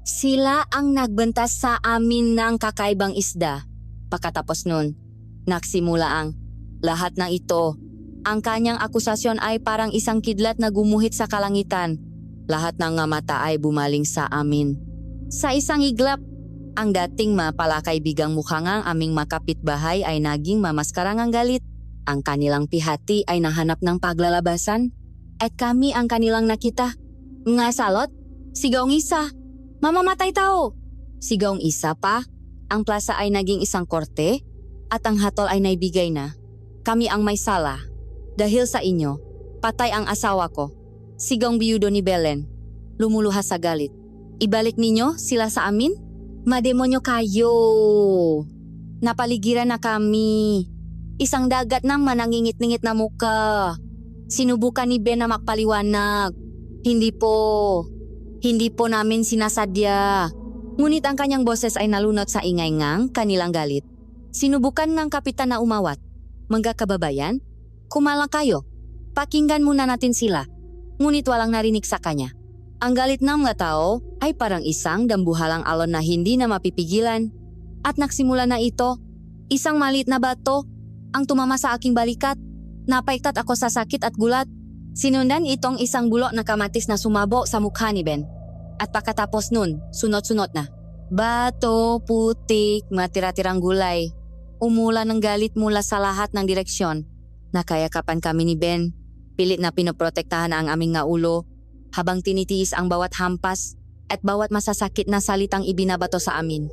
Sila ang nagbentas sa amin ng kakaibang isda. Pagkatapos nun, nagsimula ang lahat ng ito. Ang kanyang akusasyon ay parang isang kidlat na gumuhit sa kalangitan. Lahat ng nga mata ay bumaling sa amin. Sa isang iglap, ang dating mapalakaibigang mukha ng aming makapitbahay ay naging mamaskarang ang galit. Ang kanilang pihati ay nahanap ng paglalabasan. At kami ang kanilang nakita. Nga salot, sigaw ng isa. Mamamatay tao! Sigaw ng isa pa. Ang plaza ay naging isang korte at ang hatol ay naibigay na. Kami ang may sala. Dahil sa inyo, patay ang asawa ko. Sigaw ng biyudo ni Belen. Lumuluha sa galit. Ibalik ninyo sila sa amin? Mademonyo kayo! Napaligiran na kami. Isang dagat na manangingit-ningit na muka. Sinubukan ni Ben na magpaliwanag. Hindi po namin sinasadya. Ngunit ang kanyang boses ay nalunot sa ingay ngang kanilang galit. Sinubukan ng kapitan na umawat. Mga kababayan, kumalang kayo. Pakinggan muna natin sila. Ngunit walang narinig sa kanya. Ang galit ng mga tao ay parang isang dambuhalang alon na hindi na mapipigilan. At nagsimula na ito, isang maliit na bato ang tumama sa aking balikat. Napaiktat ako sa sakit at gulat. Sinundan itong isang bulok na kamatis na sumabo sa mukha ni Ben. At pagkatapos nun, sunod-sunod na. Bato, putik, matira-tirang gulay. Umula ng galit mula sa lahat ng direksyon. Nakayakapan kami ni Ben. Pilit na pinoprotektahan ang aming nga ulo habang tinitiis ang bawat hampas at bawat masasakit na salitang ibinabato sa amin.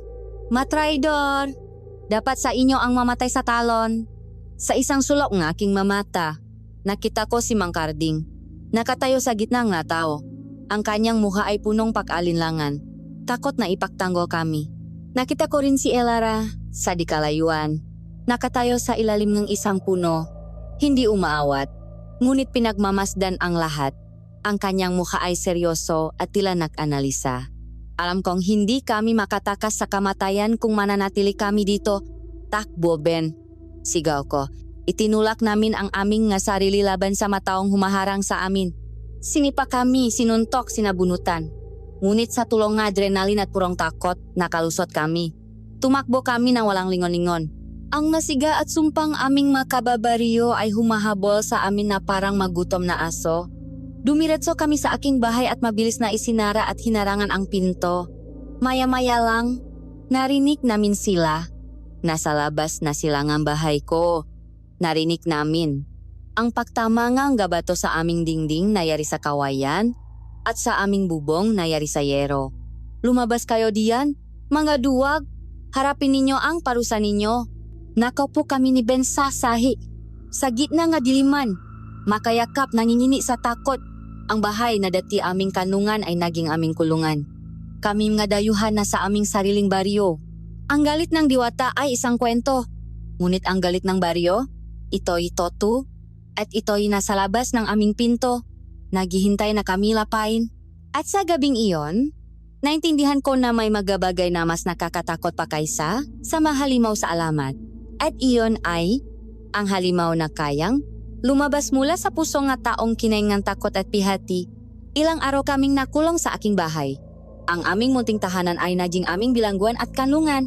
Matraidor! Dapat sa inyo ang mamatay sa talon. Sa isang sulok ng aking mamata, nakita ko si Mang Karding. Nakatayo sa gitna ng tao. Ang kanyang mukha ay punong pag-alinlangan. Takot na ipagtanggol kami. Nakita ko rin si Elara sa di kalayuan. Nakatayo sa ilalim ng isang puno, hindi umaawat, ngunit pinagmamasdan ang lahat. Ang kanyang mukha ay seryoso at tila nag-analisa. Alam kong hindi kami makatakas sa kamatayan kung mananatili kami dito. Takbo, Ben. Sigaw ko. Itinulak namin ang aming nga sarili laban sa mataong humaharang sa amin. Sinipa kami, sinuntok, sinabunutan. Ngunit sa tulong ng adrenalin at purong takot, nakalusot kami. Tumakbo kami na walang lingon-lingon. Ang nasiga at sumpang aming makababaryo ay humahabol sa amin na parang magutom na aso. Dumiretso kami sa aking bahay at mabilis na isinara at hinarangan ang pinto. Maya-maya lang, narinig namin sila. Nasa labas na sila ng bahay ko. Narinig namin. Ang pagtamangang gabato sa aming dingding nayari sa kawayan at sa aming bubong nayari sa yero. Lumabas kayo diyan, mga duwag. Harapin ninyo ang parusa ninyo. Nakaupo kami ni Ben sa sahi. Sa gitna nga diliman, makayakap nangingini sa takot. Ang bahay na dati aming kanungan ay naging aming kulungan. Kami nga dayuhan na sa aming sariling baryo. Ang galit ng diwata ay isang kwento. Ngunit ang galit ng baryo, ito'y totu at ito'y nasa labas ng aming pinto. Naghihintay na kami lapain. At sa gabing iyon, naintindihan ko na may magabagay na mas nakakatakot pa kaysa sa mahalimaw sa alamat. At iyon ay ang halimaw na kayang lumabas mula sa puso nga taong kinaingang takot at pihati. Ilang araw kaming nakulong sa aking bahay. Ang aming munting tahanan ay naging aming bilangguan at kanlungan.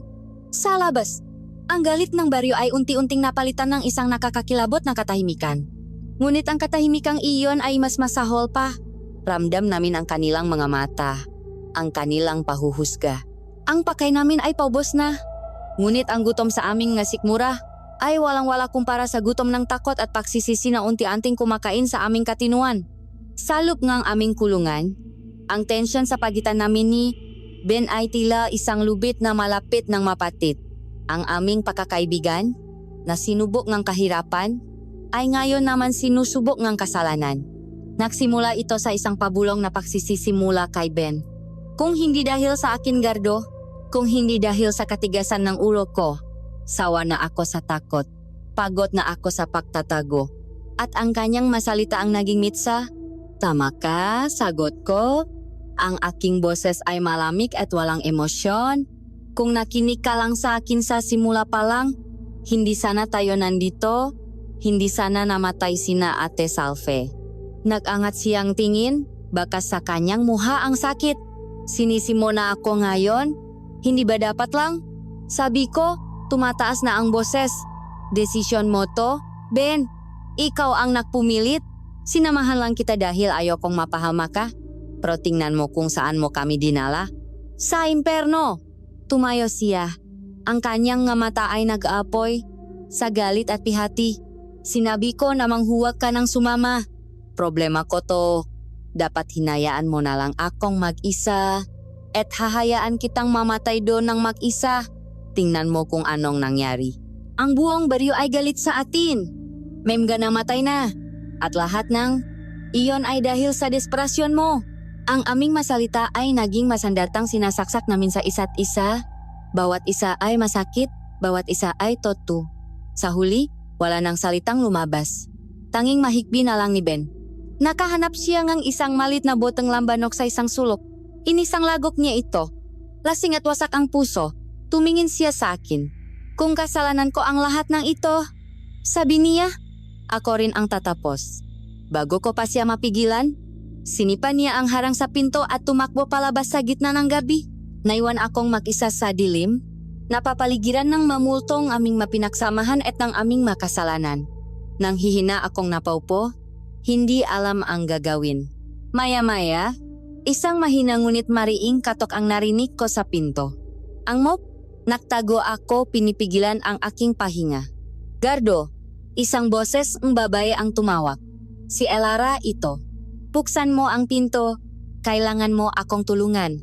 Sa labas, ang galit ng baryo ay unti-unting napalitan ng isang nakakakilabot na katahimikan. Ngunit ang katahimikang iyon ay mas masahol pa. Ramdam namin ang kanilang mga mata, ang kanilang pahuhusga. Ang pakay namin ay paubos na. Ngunit ang gutom sa aming nga sikmura ay walang-wala kumpara sa gutom ng takot at pagsisisi na unti-anting kumakain sa aming katinuan. Sa loob ng aming kulungan, ang tensyon sa pagitan namin ni Ben ay tila isang lubid na malapit ng mapatit. Ang aming pakakaibigan, na sinubok ng kahirapan, ay ngayon naman sinusubok ng kasalanan. Nagsimula ito sa isang pabulong na pagsisisimula kay Ben. Kung hindi dahil sa akin, Gardo, kung hindi dahil sa katigasan ng ulo ko, sawa na ako sa takot, pagod na ako sa pagtatago. At ang kanyang masalita ang naging mitsa. Tama ka, sagot ko. Ang aking boses ay malamig at walang emosyon. Kung nakinig ka lang sa akin sa simula pa lang, hindi sana tayo nandito. Hindi sana namatay sina Ate Salve. Nag-angat siyang tingin, baka sa kanyang muha ang sakit. Sinisimo na ako ngayon? Hindi ba dapat lang? Sabi ko, tumataas na ang boses. Desisyon mo to? Ben, ikaw ang nagpumilit. Sinamahan lang kita dahil ayokong mapahama ka. Pero tingnan mo kung saan mo kami dinala. Sa imperno! Tumayo siya. Ang kanyang nga mata ay nag-aapoy. Sa galit at pihati. Sinabi ko na manghuwag ka ng sumama. Problema ko to. Dapat hinayaan mo na lang akong mag-isa. At hahayaan kitang mamatay doon ng mag-isa. Tingnan mo kung anong nangyari. Ang buong baryo ay galit sa atin. Memga namatay na. At lahat ng iyon ay dahil sa desperasyon mo. Ang aming masalita ay naging masandatang sinasaksak namin sa isa't isa. Bawat isa ay masakit, bawat isa ay totu. Sa huli, wala nang salitang lumabas. Tanging mahigbi na lang ni Ben. Nakahanap siya ng isang malit na boteng lambanok sa isang sulok. Inisang lagok niya ito. Lasing at wasak ang puso, tumingin siya sa akin. Kung kasalanan ko ang lahat ng ito, sabi niya, ako rin ang tatapos. Bago ko pa siya mapigilan, sinipa niya ang harang sa pinto at tumakbo palabas sa gitna ng gabi. Naiwan akong mag-isa sa dilim, napapaligiran ng mamultong aming mapinagsamahan at ng aming makasalanan. Nang hihina akong napaupo, hindi alam ang gagawin. Maya-maya, isang mahina ngunit mariing katok ang narinig ko sa pinto. Ang mop, naktago ako, pinipigilan ang aking pahinga. Gardo, isang boses ng babae ang tumawag. Si Elara ito. Buksan mo ang pinto, kailangan mo akong tulungan.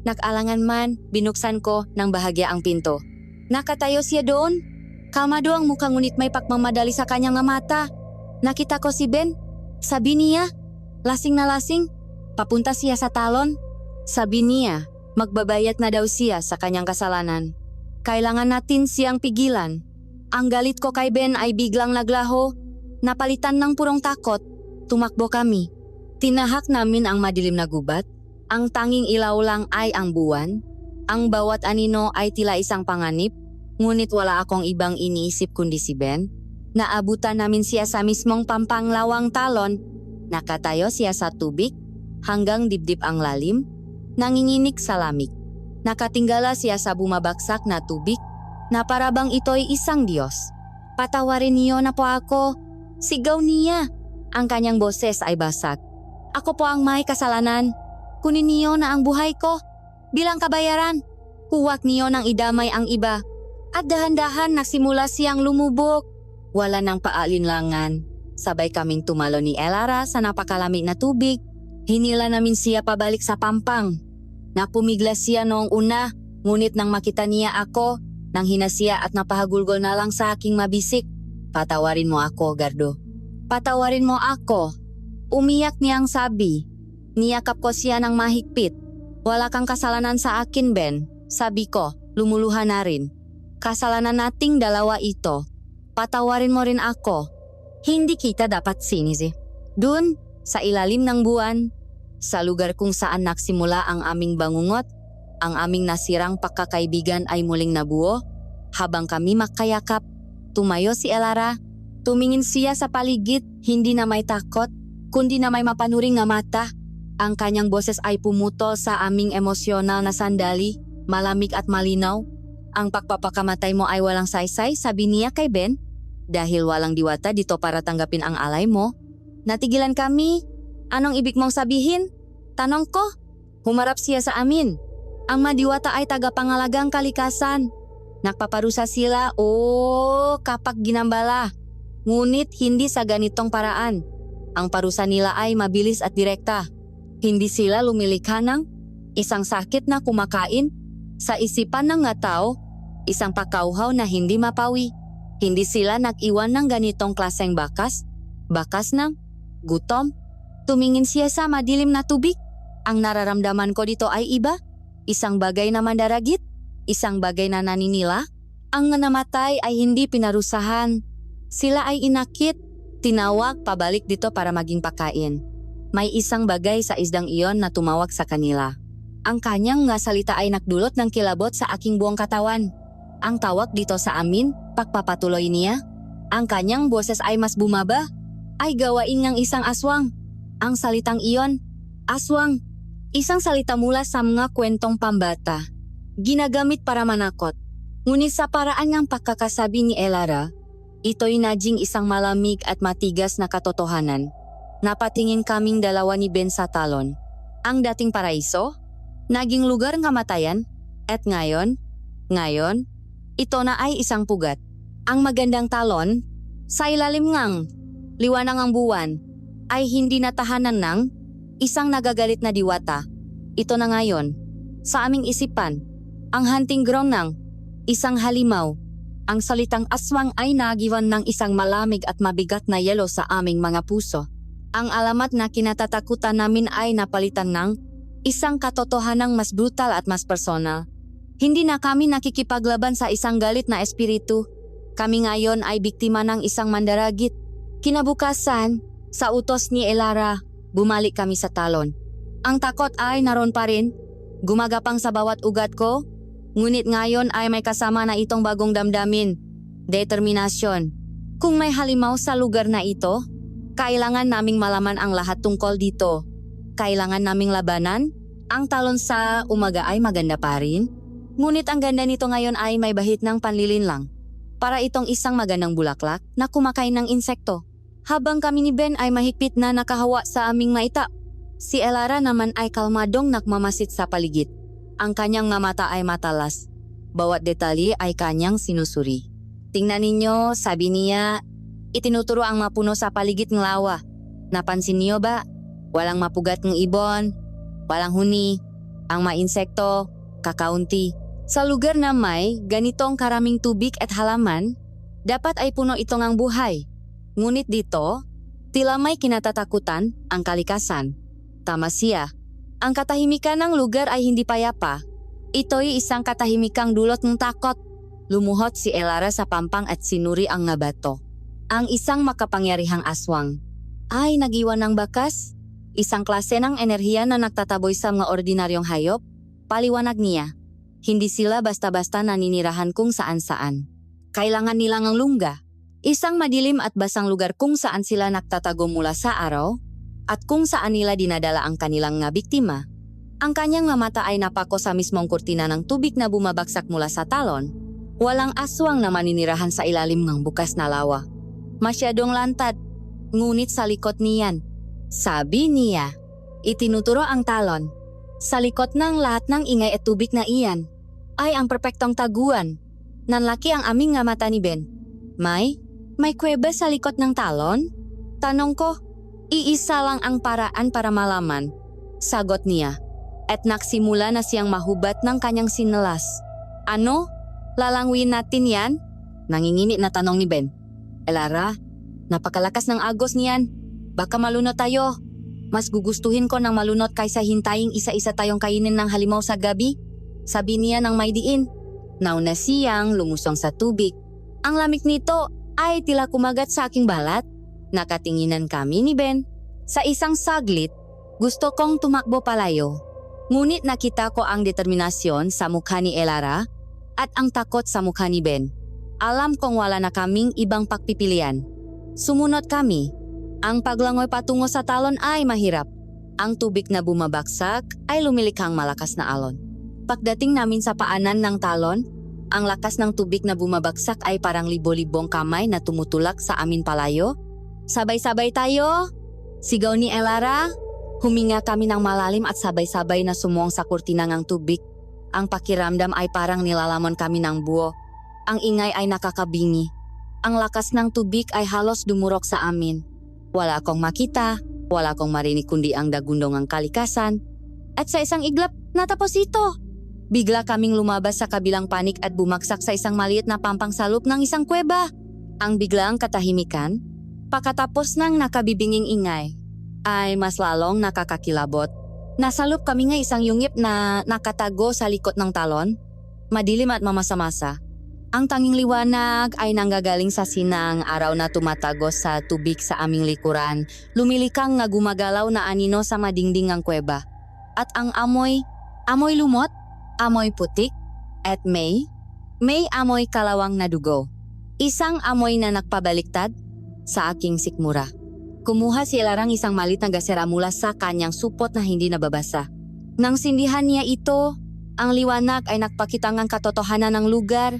Nakalangan man, binuksan ko ng bahagya ang pinto. Nakatayo siya doon. Kalmado ang mukha ngunit may pagmamadali sa kanyang mata. Nakita ko si Ben. Sabi niya, lasing na lasing. Papunta siya sa talon. Sabi niya, magbabayad na daw siya sa kanyang kasalanan. Kailangan natin siyang pigilan. Ang galit ko kay Ben ay biglang naglaho. Napalitan ng purong takot. Tumakbo kami. Tinahak namin ang madilim na gubat. Ang tanging ilaw lang ay ang buwan. Ang bawat anino ay tila isang panganib. Ngunit wala akong ibang iniisip kundi si Ben. Naabutan namin siya sa mismong pampanglawang talon. Nakatayo siya sa tubig hanggang dibdib ang lalim. Nanginginig sa lamig. Nakatinggala siya sa bumabagsak na tubig na parabang ito'y isang Diyos. Patawarin niyo na po ako. Sigaw niya. Ang kanyang boses ay basak. Ako po ang may kasalanan. Kunin niyo na ang buhay ko. Bilang kabayaran, huwag niyo nang idamay ang iba. At dahan-dahan nagsimula siyang lumubog. Wala nang paalinlangan. Sabay kaming tumalo ni Elara sa napakalamig na tubig. Hinila namin siya pabalik sa pampang. Napumiglas siya noong una, ngunit nang makita niya ako, nang hinasiya at napahagulgol na lang sa aking mabisik. Patawarin mo ako, Gardo. Patawarin mo ako. Umiyak niyang sabi. Niyakap ko siya ng mahigpit. Wala kang kasalanan sa akin, Ben. Sabi ko, lumuluha na rin. Kasalanan nating dalawa ito. Patawarin mo rin ako. Hindi kita dapat sinisi. Dun, sa ilalim ng buwan, sa lugar kung saan nagsimula ang aming bangungot, ang aming nasirang pagkakaibigan ay muling nabuo. Habang kami makayakap, tumayo si Elara. Tumingin siya sa paligid, hindi na may takot, kundi na may mapanuring na mata. Ang kanyang boses ay pumutol sa aming emosyonal na sandali, malamig at malinaw. Ang pagpapakamatay mo ay walang saysay, sabi niya kay Ben. Dahil walang diwata dito para tanggapin ang alay mo. Natigilan kami. Anong ibig mong sabihin? Tanong ko. Humarap siya sa amin. Ang madiwata ay tagapangalagang kalikasan. Nagpaparusa sila kapag ginambala. Ngunit hindi sa ganitong paraan. Ang parusa nila ay mabilis at direkta. Hindi sila lumilikha ng isang sakit na kumakain sa isipan ng nga tao, isang pakauhaw na hindi mapawi. Hindi sila nag-iwan ng ganitong klaseng bakas ng gutom. Tumingin siya sa madilim na tubig. Ang nararamdaman ko dito ay iba. Isang bagay na mandaragit, isang bagay na naninila. Ang namatay ay hindi pinarusahan. Sila ay inakit, tinawag pabalik dito para maging pakain. May isang bagay sa isdang iyon na tumawag sa kanila. Ang kanyang nga salita ay nakdulot ng kilabot sa aking buong katawan. Ang tawag dito sa amin, pagpapatuloy niya. Ang kanyang boses ay mas bumaba, ay gawain ng isang aswang. Ang salitang iyon, aswang, isang salita mula sa mga kwentong pambata. Ginagamit para manakot. Ngunit sa paraan ng pagkakasabi ni Elara, ito'y naging isang malamig at matigas na katotohanan. Napatingin kaming dalawa ni Ben sa talon. Ang dating paraiso, naging lugar ng kamatayan, at ngayon, ito na ay isang pugat. Ang magandang talon, sa ilalim ng liwanag ang buwan, ay hindi natahanan ng isang nagagalit na diwata. Ito na ngayon, sa aming isipan, ang hunting ground ng isang halimaw. Ang salitang aswang ay nagiwan ng isang malamig at mabigat na yelo sa aming mga puso. Ang alamat na kinatatakutan namin ay napalitan ng isang katotohanang mas brutal at mas personal. Hindi na kami nakikipaglaban sa isang galit na espiritu. Kami ngayon ay biktima ng isang mandaragit. Kinabukasan, sa utos ni Elara, bumalik kami sa talon. Ang takot ay naroon pa rin, gumagapang sa bawat ugat ko. Ngunit ngayon ay may kasama na itong bagong damdamin, determinasyon. Kung may halimaw sa lugar na ito, kailangan naming malaman ang lahat tungkol dito. Kailangan naming labanan. Ang talon sa umaga ay maganda pa rin. Ngunit ang ganda nito ngayon ay may bahid ng panlilinlang. Para itong isang magandang bulaklak na kumakain ng insekto. Habang kami ni Ben ay mahigpit na nakahawa sa aming maita, si Elara naman ay kalmadong nakmamasid sa paligid. Ang kanyang mga mata ay matalas. Bawat detalye ay kanyang sinusuri. Tingnan ninyo, sabi niya, itinuturo ang mapuno sa paligid ng lawa. Napansin niyo ba? Walang mapugat ng ibon, walang huni, ang mga insekto, kakaunti. Sa lugar na may ganitong karaming tubig at halaman, dapat ay puno ito ng buhay. Ngunit dito, tila may kinatatakutan ang kalikasan. Tama siya. Ang katahimikan ng lugar ay hindi payapa. Ito'y isang katahimikang dulot ng takot. Lumuhot si Elara sa pampang at sinuri ang nabato. Ang isang makapangyarihang aswang ay nagiwan ng bakas. Isang klase ng enerhiya na nagtataboy sa mga ordinaryong hayop. Paliwanag niya. Hindi sila basta-basta naninirahan kung saan-saan. Kailangan nilang ang lungga. Isang madilim at basang lugar kung saan sila nagtatago mula sa araw at kung saan nila dinadala ang kanilang nga biktima. Ang kanyang mga mata ay napako sa mismong kurtina ng tubig na bumabagsak mula sa talon. Walang aswang na maninirahan sa ilalim ng bukas na lawa. Masyadong lantad, ngunit sa likod niyan. Sabi niya, itinuturo ang talon. Sa likod ng lahat ng ingay at tubig na iyan, ay ang perpektong taguan. Nanlaki ang aming nga mata ni Ben. May kuweba sa likod ng talon? Tanong ko, iisa lang ang paraan para malaman. Sagot niya, at nagsimula na siyang mahubat ng kanyang sinalas. Ano? Lalangwin natin yan? Nanginginit na tanong ni Ben. Elara, napakalakas ng agos niyan. Baka malunod tayo. Mas gugustuhin ko ng malunod kaysa hintayin isa-isa tayong kainin ng halimaw sa gabi. Sabi niya ng may diin. Nauna siyang lumusong sa tubig. Ang lamig nito ay tila kumagat sa aking balat. Nakatinginan kami ni Ben. Sa isang saglit, gusto kong tumakbo palayo. Ngunit nakita ko ang determinasyon sa mukha ni Elara at ang takot sa mukha ni Ben. Alam kong wala na kaming ibang pagpipilian. Sumunod kami. Ang paglangoy patungo sa talon ay mahirap. Ang tubig na bumabagsak ay lumilikhang malakas na alon. Pagdating namin sa paanan ng talon, ang lakas ng tubig na bumabagsak ay parang libo-libong kamay na tumutulak sa amin palayo. Sabay-sabay tayo! Sigaw ni Elara. Huminga kami ng malalim at sabay-sabay na sumuong sa kurtina ng tubig. Ang pakiramdam ay parang nilalamon kami ng buo. Ang ingay ay nakakabingi. Ang lakas ng tubig ay halos dumurok sa amin. Wala akong makita, wala akong marinig kundi ang dagundong kalikasan. At sa isang iglap, natapos ito. Bigla kaming lumabas sa kabilang panik at bumagsak sa isang maliit na pampang sa loob ng isang kuweba. Ang biglaang katahimikan, pagkatapos ng nakabibinging ingay, ay mas lalong nakakakilabot. Nasa loob kami nga isang yungip na nakatago sa likod ng talon, madilim at mamasa-masa. Ang tanging liwanag ay nanggagaling sa sinang araw na tumatagos sa tubig sa aming likuran, lumilikang nga gumagalaw na anino sa madingding ng kuweba. At ang amoy lumot, amoy putik, at may amoy kalawang na dugo. Isang amoy na nagpabaliktad sa aking sikmura. Kumuha si Elarang isang malit na gasera mula sa kanyang supot na hindi nababasa. Nang sindihan niya ito, ang liwanag ay nagpakita ng katotohanan ng lugar.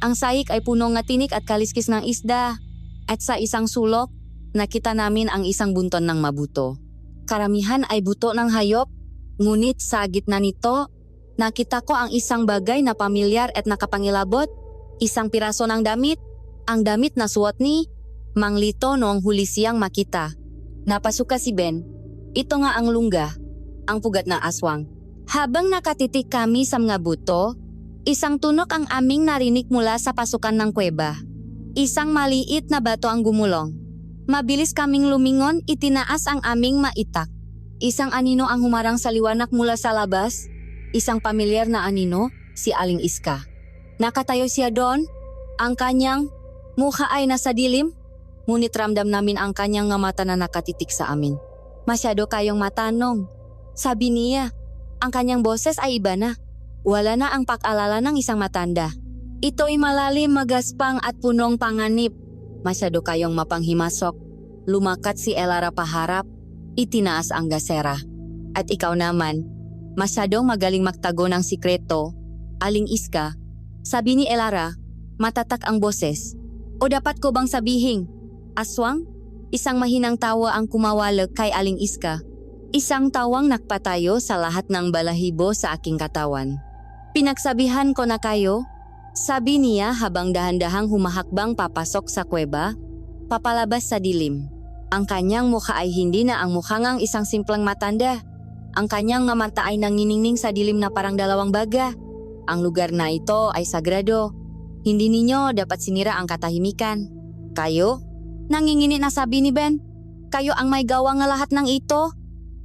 Ang sahig ay puno ng tinik at kaliskis ng isda. At sa isang sulok, nakita namin ang isang bunton ng mabuto. Karamihan ay buto ng hayop, ngunit sa gitna nito, nakita ko ang isang bagay na pamilyar at nakapangilabot. Isang piraso ng damit, ang damit na suot ni Mang Lito noong huli siyang makita. Napasuka si Ben. Ito nga ang lungga, ang pugat na aswang. Habang nakatitik kami sa mga buto, isang tunok ang aming narinig mula sa pasukan ng kuweba. Isang maliit na bato ang gumulong. Mabilis kaming lumingon, itinaas ang aming maitak. Isang anino ang humarang sa liwanag mula sa labas. Isang pamilyar na anino, si Aling Iska. Nakatayo siya doon. Ang kanyang mukha ay nasa dilim. Ngunit ramdam namin ang kanyang nga mata na nakatitik sa amin. Masyado kayong matanong. Sabi niya, ang kanyang boses ay iba na. Wala na ang pag-alala ng isang matanda. Ito'y malalim, magaspang at punong panganib. Masyado kayong mapanghimasok. Lumakat si Elara paharap. Itinaas ang gasera. At ikaw naman, masyadong magaling magtago ng sikreto. Aling Iska, sabi ni Elara, matatak ang boses. O dapat ko bang sabihin? Aswang? Isang mahinang tawa ang kumawalag kay Aling Iska. Isang tawang nagpatayo sa lahat ng balahibo sa aking katawan. Pinagsabihan ko na kayo, sabi niya habang dahan-dahang humahakbang papasok sa kuweba, papalabas sa dilim. Ang kanyang mukha ay hindi na ang mukha ng isang simpleng matanda. Ang kanyang nga mata ay nanginingning sa dilim na parang dalawang baga. Ang lugar na ito ay sagrado. Hindi ninyo dapat sinira ang katahimikan. Kayo? Nanginginit na sabi ni Ben. Kayo ang may gawa nga lahat ng ito?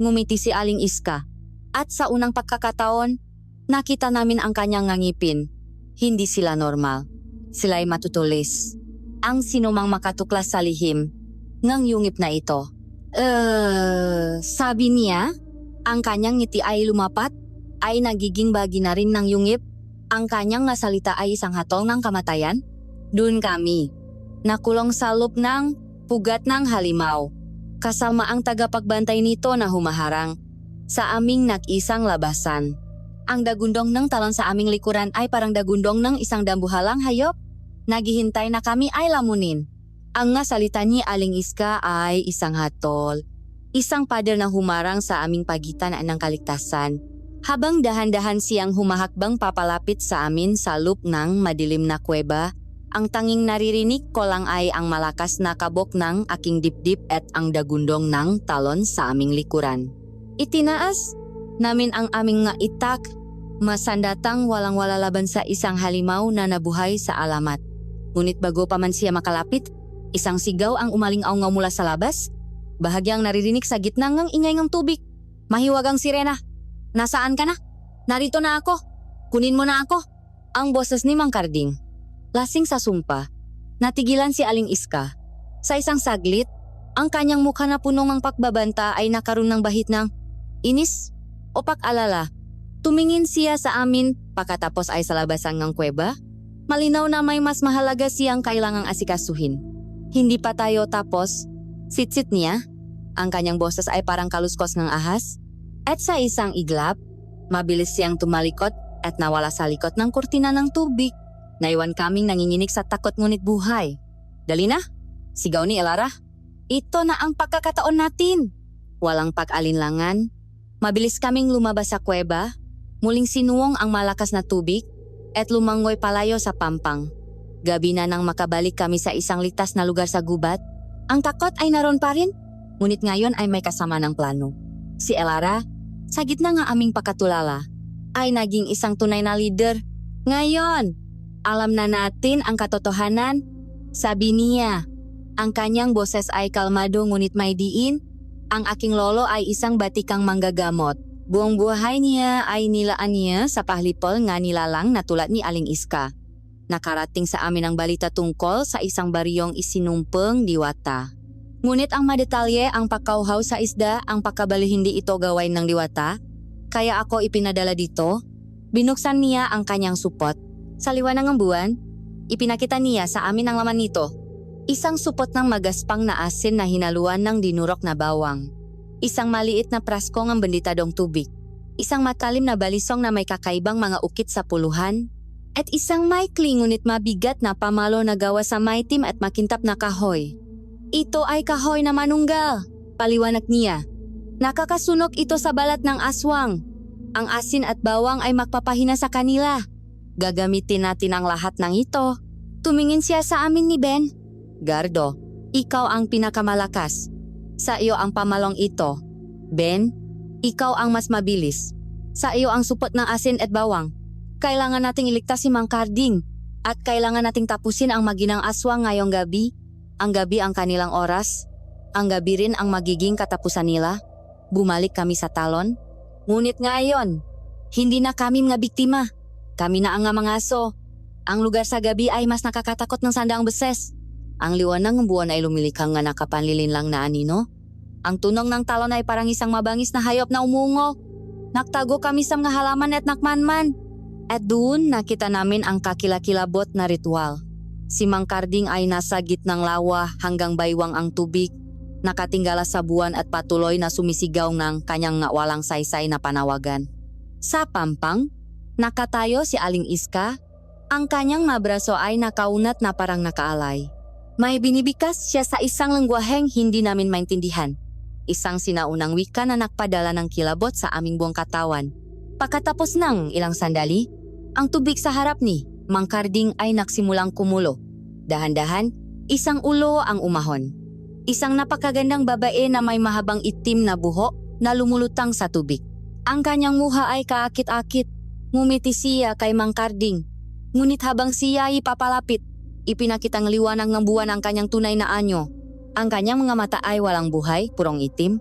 Ngumiti si Aling Iska. At sa unang pagkakataon, nakita namin ang kanyang ngipin. Hindi sila normal. sila'y matutulis. Ang sinumang makatuklas sa lihim, ngang yungip na ito. Sabi niya, ang kanyang ngiti ay lumapat, ay nagiging bahagi na rin ng yungip. Ang kanyang nasalita ay isang hatol ng kamatayan. Doon kami, nakulong sa loob ng pugat ng halimaw. Kasama ang tagapagbantay nito na humaharang sa aming nag-isang labasan. Ang dagundong ng talon sa aming likuran ay parang dagundong ng isang dambuhalang hayop. Naghihintay na kami ay lamunin. Ang nga salita ni Aling Iska ay isang hatol. Isang pader na humarang sa aming pagitan ng kaligtasan. Habang dahan-dahan siyang humahakbang papalapit sa amin sa loob ng madilim na kuweba, ang tanging naririnig ko lang ay ang malakas na kabok ng aking dibdib at ang dagundong ng talon sa aming likuran. Itinaas namin ang aming nga itak, masandatang walang-wala laban sa isang halimaw na nabuhay sa alamat. Ngunit bago pa man siya makalapit, isang sigaw ang umaling-aungaw mula sa labas. Bahagyang naririnig sa gitna ng ingay ng tubig. Mahiwagang sirena. Nasaan ka na? Narito na ako. Kunin mo na ako. Ang boses ni Mang Karding. Lasing sa sumpa, natigilan si Aling Iska. Sa isang saglit, ang kanyang mukha na punong ng pagbabanta ay nakaroon ng bahit ng inis o pag-alala. Tumingin siya sa amin pagkatapos ay sa labasan ng kuweba. Malinaw na may mas mahalaga siyang kailangang asikasuhin. Hindi pa tayo tapos, sitsit niya. Ang kanyang boses ay parang kaluskos ng ahas. At sa isang iglap, mabilis siyang tumalikot at nawala sa likod ng kurtina ng tubig. Naiwan kaming nanginginig sa takot ngunit buhay. Dali na, sigaw ni Elara. Ito na ang pagkakataon natin. Walang pag-alinlangan. Mabilis kaming lumabas sa kuweba. Muling sinuwong ang malakas na tubig at lumangoy palayo sa pampang. Gabi na nang makabalik kami sa isang litas na lugar sa gubat. Ang takot ay naroon pa rin, ngunit ngayon ay may kasama ng plano. Si Elara, sa gitna ng aming pakatulala, ay naging isang tunay na leader. Ngayon, alam na natin ang katotohanan, sabi niya. Ang kanyang boses ay kalmado ngunit may diin. Ang aking lolo ay isang batikang manggagamot. Buong buhay niya ay nilaan niya sa pahlipol nga nilalang na tulad ni Aling Iska. Nakarating sa amin ang balita tungkol sa isang baryong isinumpeng diwata. Ngunit ang madetalye ang pagkauhaw sa isda ang pakabali hindi ito gawain ng diwata. Kaya ako ipinadala dito. Binuksan niya ang kanyang supot. Sa liwanag ng buwan, ipinakita niya sa amin ang laman nito. Isang supot ng magaspang na asin na hinaluan ng dinurok na bawang. Isang maliit na prasko ng benditadong tubig. Isang matalim na balisong na may kakaibang mga ukit sa puluhan. At isang maikli ngunit mabigat na pamalo na gawa sa maitim at makintap na kahoy. Ito ay kahoy na manunggal, paliwanag niya. Nakakasunog ito sa balat ng aswang. Ang asin at bawang ay magpapahina sa kanila. Gagamitin natin ang lahat ng ito. Tumingin siya sa amin ni Ben. Gardo, ikaw ang pinakamalakas. Sa iyo ang pamalong ito. Ben, ikaw ang mas mabilis. Sa iyo ang supot ng asin at bawang. Kailangan nating iligtas si Mang Karding. At kailangan nating tapusin ang maginang aswang ngayong gabi. Ang gabi ang kanilang oras. Ang gabi rin ang magiging katapusan nila. Bumalik kami sa talon. Ngunit ngayon, hindi na kami mga biktima. Kami na ang mga aso. Ang lugar sa gabi ay mas nakakatakot ng sandaang beses. Ang liwanag ng buwan ay lumilikhang nga nakapanlilin lang na anino. Ang tunog ng talon ay parang isang mabangis na hayop na umungo. Naktago kami sa mga halaman at nakmanman. At doon nakita namin ang kakilakilabot na ritual. Si Mang Karding ay nasa gitnang lawa hanggang baywang ang tubig. Nakatinggala sa buwan at patuloy na sumisigaw ng kanyang walang saysay na panawagan. Sa pampang, nakatayo si Aling Iska. Ang kanyang mabraso ay nakaunat na parang nakaalay. May binibikas siya sa isang lengguaheng hindi namin maintindihan. Isang sinaunang wika na nakpadala ng kilabot sa aming buong katawan. Pagkatapos ng ilang sandali, ang tubig sa harap ni Mang Karding ay nagsimulang kumulo. Dahan-dahan, isang ulo ang umahon. Isang napakagandang babae na may mahabang itim na buhok na lumulutang sa tubig. Ang kanyang muha ay kaakit-akit. Ngumiti siya kay Mang Karding. Ngunit habang siya ay papalapit, ipinakitang liwanag ng buwan ang kanyang tunay na anyo. Ang kanyang mga mata ay walang buhay, purong itim.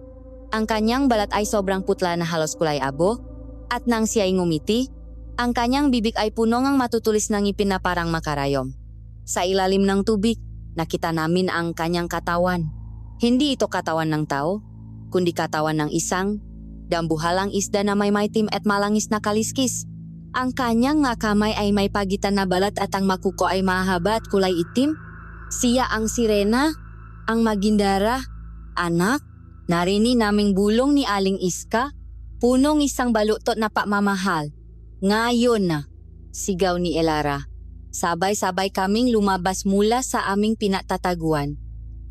Ang kanyang balat ay sobrang putla na halos kulay abo. At nang siya ay ngumiti, ang kanyang bibig ay puno ng matutulis ng ngipin na parang makarayom. Sa ilalim ng tubig, nakita namin ang kanyang katawan. Hindi ito katawan ng tao, kundi katawan ng isang dambuhalang isda na may maitim at malangis na kaliskis. Ang kanyang nga kamay ay may pagitan na balat at ang makuko ay mahaba at kulay itim. Siya ang sirena, ang magindara. Anak, narinig naming bulong ni Aling Iska, punong isang balutot na pamamahal. Ngayon na, sigaw ni Elara. Sabay-sabay kaming lumabas mula sa aming pinatataguan.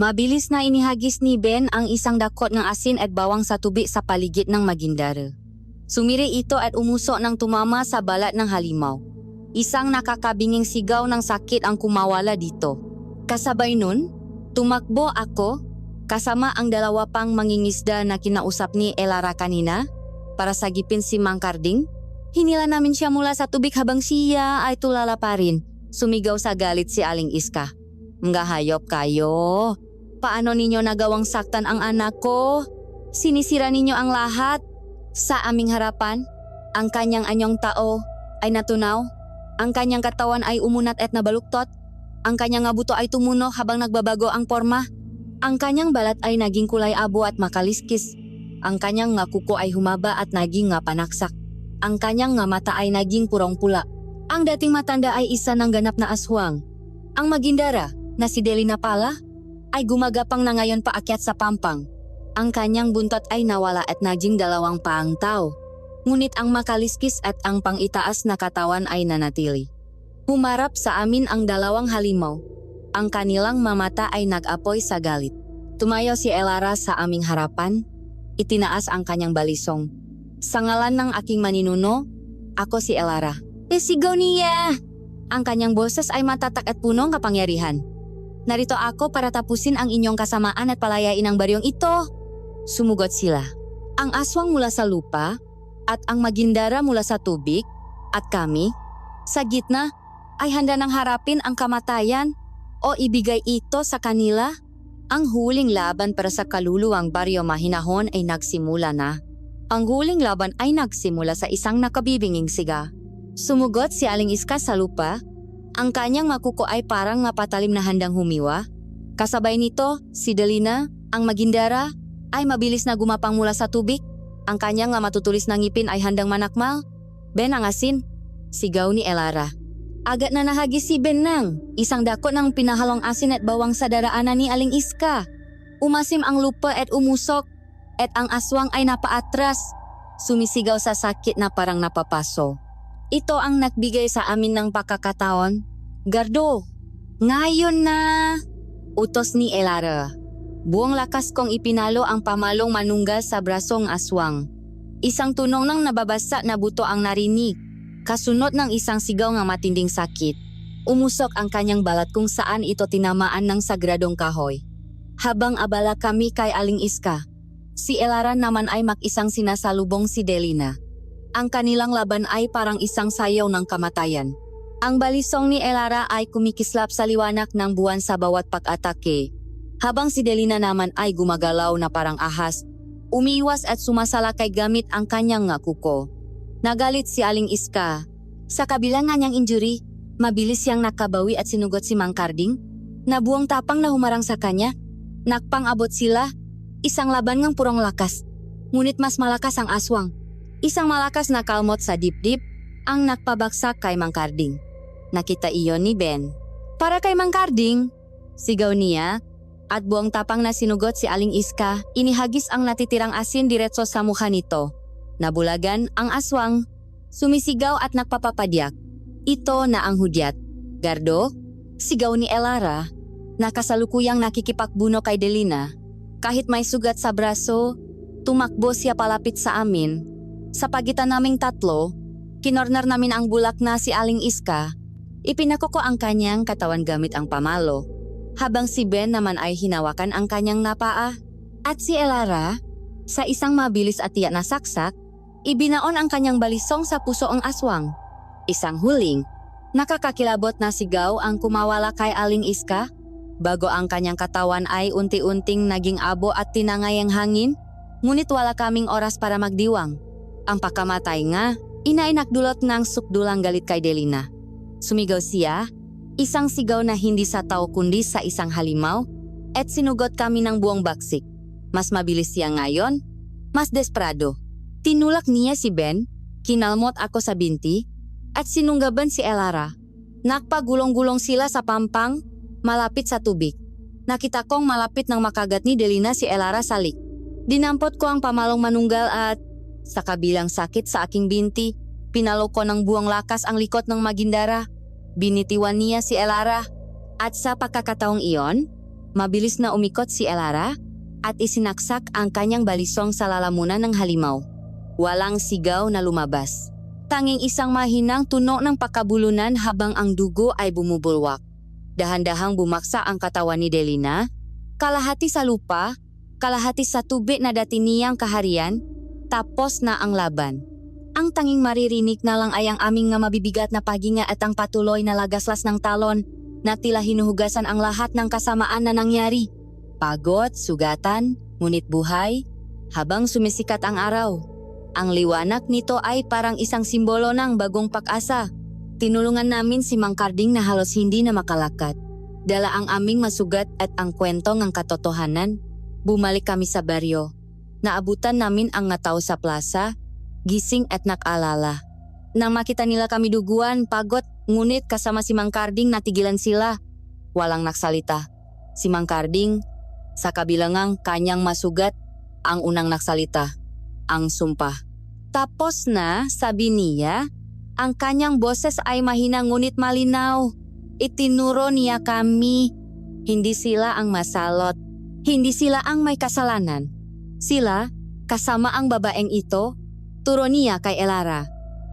Mabilis na inihagis ni Ben ang isang dakot ng asin at bawang sa tubig sa paligid ng magindara. Sumiri ito at umuso ng tumama sa balat ng halimaw. Isang nakakabinging sigaw ng sakit ang kumawala dito. Kasabay nun, tumakbo ako kasama ang dalawa pang mangingisda na kinausap ni Elara kanina para sagipin si Mang Karding. Hinila namin siya mula sa tubig habang siya ay tulala pa rin. Sumigaw sa galit si Aling Iska. Mga hayop kayo. Paano ninyo nagawang saktan ang anak ko? Sinisira ninyo ang lahat. Sa aming harapan, ang kanyang anyong tao ay natunaw. Ang kanyang katawan ay umunat at nabaluktot. Ang kanyang nga buto ay tumuno habang nagbabago ang porma. Ang kanyang balat ay naging kulay abo at makaliskis. Ang kanyang nga kuko ay humaba at naging nga panaksak. Ang kanyang nga mata ay naging purong pula. Ang dating matanda ay isa ng ganap na aswang. Ang magindara, na si Delina pala, ay gumagapang na ngayon paakyat sa pampang. Ang kanyang buntot ay nawala at naging dalawang paang tao. Ngunit ang makaliskis at ang pangitaas na katawan ay nanatili. Humarap sa amin ang dalawang halimaw. Ang kanilang mamata ay nag-apoy sa galit. Tumayo si Elara sa aming harapan. Itinaas ang kanyang balisong. Sa ngalan ng aking maninuno, ako si Elara. Sigaw niya! Ang kanyang boses ay matatak at punong kapangyarihan. Narito ako para tapusin ang inyong kasamaan at palayain ang baryong ito. Sumugot sila. Ang aswang mula sa lupa at ang magindara mula sa tubig at kami, sa gitna, ay handa nang harapin ang kamatayan o ibigay ito sa kanila. Ang huling laban para sa kaluluwang baryo mahinahon ay nagsimula na. Ang huling laban ay nagsimula sa isang nakabibinging siga. Sumugot si Aling Iska sa lupa. Ang kanyang makuko ay parang mapatalim na handang humiwa. Kasabay nito, si Delina, ang magindara, ay mabilis na gumapang mula sa tubig. Ang kanyang nga matutulis na ngipin ay handang manakmal. Ben ang asin, sigaw ni Elara. Agad na nahagis si Ben nang isang dako ng pinahalong asin at bawang sa daraanan ni Aling Iska. Umasim ang lupa at umusok, at ang aswang ay napaatras. Sumisigaw sa sakit na parang napapaso. Ito ang nagbigay sa amin ng pakakataon. Gardo, ngayon na! Utos ni Elara. Buong lakas kong ipinalo ang pamalong manunggal sa brasong aswang. Isang tunong ng nababasa na buto ang narinig. Kasunod ng isang sigaw ng matinding sakit. Umusok ang kanyang balat kung saan ito tinamaan ng sagradong kahoy. Habang abala kami kay Aling Iska, si Elara naman ay mag-isang sinasalubong si Delina. Ang kanilang laban ay parang isang sayaw ng kamatayan. Ang balisong ni Elara ay kumikislap sa liwanag ng buwan sa bawat pag-atake. Habang si Delina naman ay gumagalaw na parang ahas, umiiwas at sumasalakay gamit ang kanyang nga kuko. Nagalit si Aling Iska. Sa kabila nga niyang injury, mabilis siyang nakabawi at sinugot si Mang Karding. Nabuong tapang na humarang sa kanya. Nakpang-abot sila. Isang laban ngang purong lakas. Ngunit mas malakas ang aswang. Isang malakas na kalmot sa dibdib ang nakpabagsak kay Mang Karding. Nakita iyon ni Ben. Para kay Mang Karding, sigaw niya. At buong tapang na sinugot si Aling Iska, inihagis ang natitirang asin diretso sa mukha nito. Nabulagan ang aswang, sumisigaw at nagpapapadyak. Ito na ang hudyat. Gardo, sigaw ni Elara, nakasalukuyang nakikipagbuno kay Delina. Kahit may sugat sa braso, tumakbo siya palapit sa amin. Sa pagitan naming tatlo, kinorner namin ang bulak na si Aling Iska. Ipinakuko ang kanyang katawan gamit ang pamalo. Habang si Ben naman ay hinawakan ang kanyang napaa. At si Elara, sa isang mabilis at tiyak na saksak, ibinaon ang kanyang balisong sa puso ang aswang. Isang huling, nakakakilabot na sigaw ang kumawala kay Aling Iska, bago ang kanyang katawan ay unti-unting naging abo at tinangay ang hangin, ngunit wala kaming oras para magdiwang. Ang pagkamatay nga, inainakdulot ng sukdulang galit kay Delina. Sumigaw siya, Isang sigaw na hindi sa tao kundi sa isang halimaw, at sinugot kami ng buong baksik. Mas mabilis siya ngayon, mas desperado. Tinulak niya si Ben, kinalmot ako sa binti, at sinunggaban si Elara. Nakpagulong-gulong sila sa pampang, malapit sa tubig. Nakita kong malapit nang makagat ni Delina si Elara sa lik. Dinampot ko ang pamalong manunggal at, sa kabilang sakit sa aking binti, pinalo ko ng buong lakas ang likot ng Magindara. Binitiwan niya si Elara. At sa pagkakataong iyon, mabilis na umikot si Elara at isinaksak ang kanyang balisong sa lalamunan ng halimaw. Walang sigaw na lumabas. Tanging isang mahinang tunog ng pakabulunan habang ang dugo ay bumubulwak. Dahan-dahang bumaksa ang katawan ni Delina, kalahati sa lupa, kalahati sa tubig na dati niyang kaharian, tapos na ang laban. Ang tanging maririnig na lang ay ang aming nga mabibigat na paginga at ang patuloy na lagaslas ng talon na tila hinuhugasan ang lahat ng kasamaan na nangyari. Pagod, sugatan, ngunit buhay, habang sumisikat ang araw. Ang liwanag nito ay parang isang simbolo ng bagong pag-asa. Tinulungan namin si Mang Karding na halos hindi na makalakad. Dala ang aming masugat at ang kwento ng katotohanan. Bumalik kami sa baryo. Naabutan namin ang nga tao sa plaza, gising at nakalala. Nang makita nila kami duguan, pagod, ngunit kasama si Mang Karding natigilan sila. Walang naksalita. Si Mang Karding, sa kabilangang kanyang masugat, ang unang naksalita, ang sumpah. Tapos na, sabi niya, ang kanyang boses ay mahina ngunit malinaw. Itinuro niya kami. Hindi sila ang masalot. Hindi sila ang may kasalanan. Sila, kasama ang babaeng ito, turo niya kay Elara.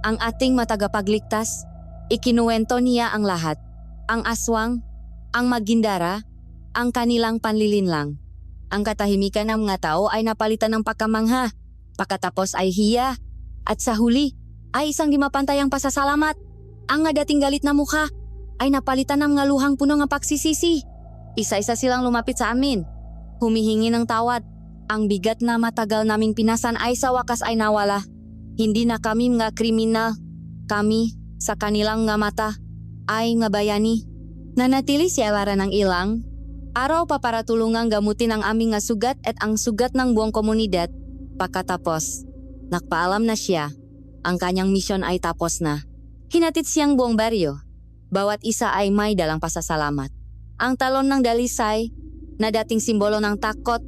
Ang ating matagapagligtas, ikinuwento niya ang lahat. Ang aswang, ang Magindara, ang kanilang panlilinlang. Ang katahimikan ng mga tao ay napalitan ng pagkamangha. Pagkatapos ay hiya. At sa huli, ay isang di mapantayang pasasalamat. Ang nga dating galit na mukha ay napalitan ng mga luhang puno ng pagsisisi. Isa-isa silang lumapit sa amin. Humihingi ng tawad. Ang bigat na matagal naming pinasan ay sa wakas ay nawala. Hindi na kami mga kriminal. Kami, sa kanilang nga mata, ay nga bayani. Nanatili si Elara ng ilang araw pa para tulungang gamutin ang aming nga sugat at ang sugat ng buong komunidad. Pagkatapos, nakpaalam na siya. Ang kanyang misyon ay tapos na. Hinatid siyang buong baryo. Bawat isa ay may dalang pasasalamat. Ang talon ng dalisay, na dating simbolo ng takot,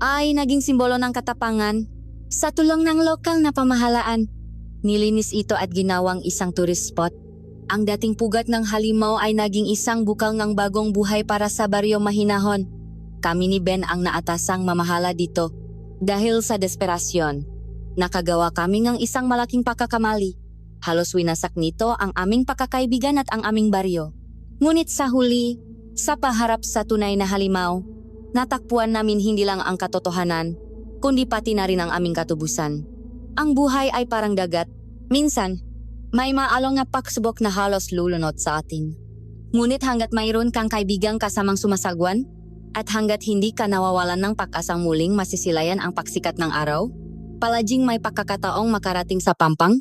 ay naging simbolo ng katapangan. Sa tulong ng lokal na pamahalaan, nilinis ito at ginawang isang tourist spot. Ang dating pugat ng halimaw ay naging isang bukal ng bagong buhay para sa baryo Mahinahon. Kami ni Ben ang naatasang mamahala dito. Dahil sa desperasyon, nakagawa kami ng isang malaking pagkakamali. Halos winasak nito ang aming pagkakaibigan at ang aming baryo. Ngunit sa huli, sa paharap sa tunay na halimaw, natakpuan namin hindi lang ang katotohanan, kundi pati na rin ang aming katubusan. Ang buhay ay parang dagat. Minsan, may maalong na pagsubok na halos lulunod sa atin. Ngunit hanggat mayroon kang kaibigang kasamang sumasagwan, at hanggat hindi ka nawawalan ng pag-asang muling masisilayan ang pagsikat ng araw, palaging may pagkakataong makarating sa pampang.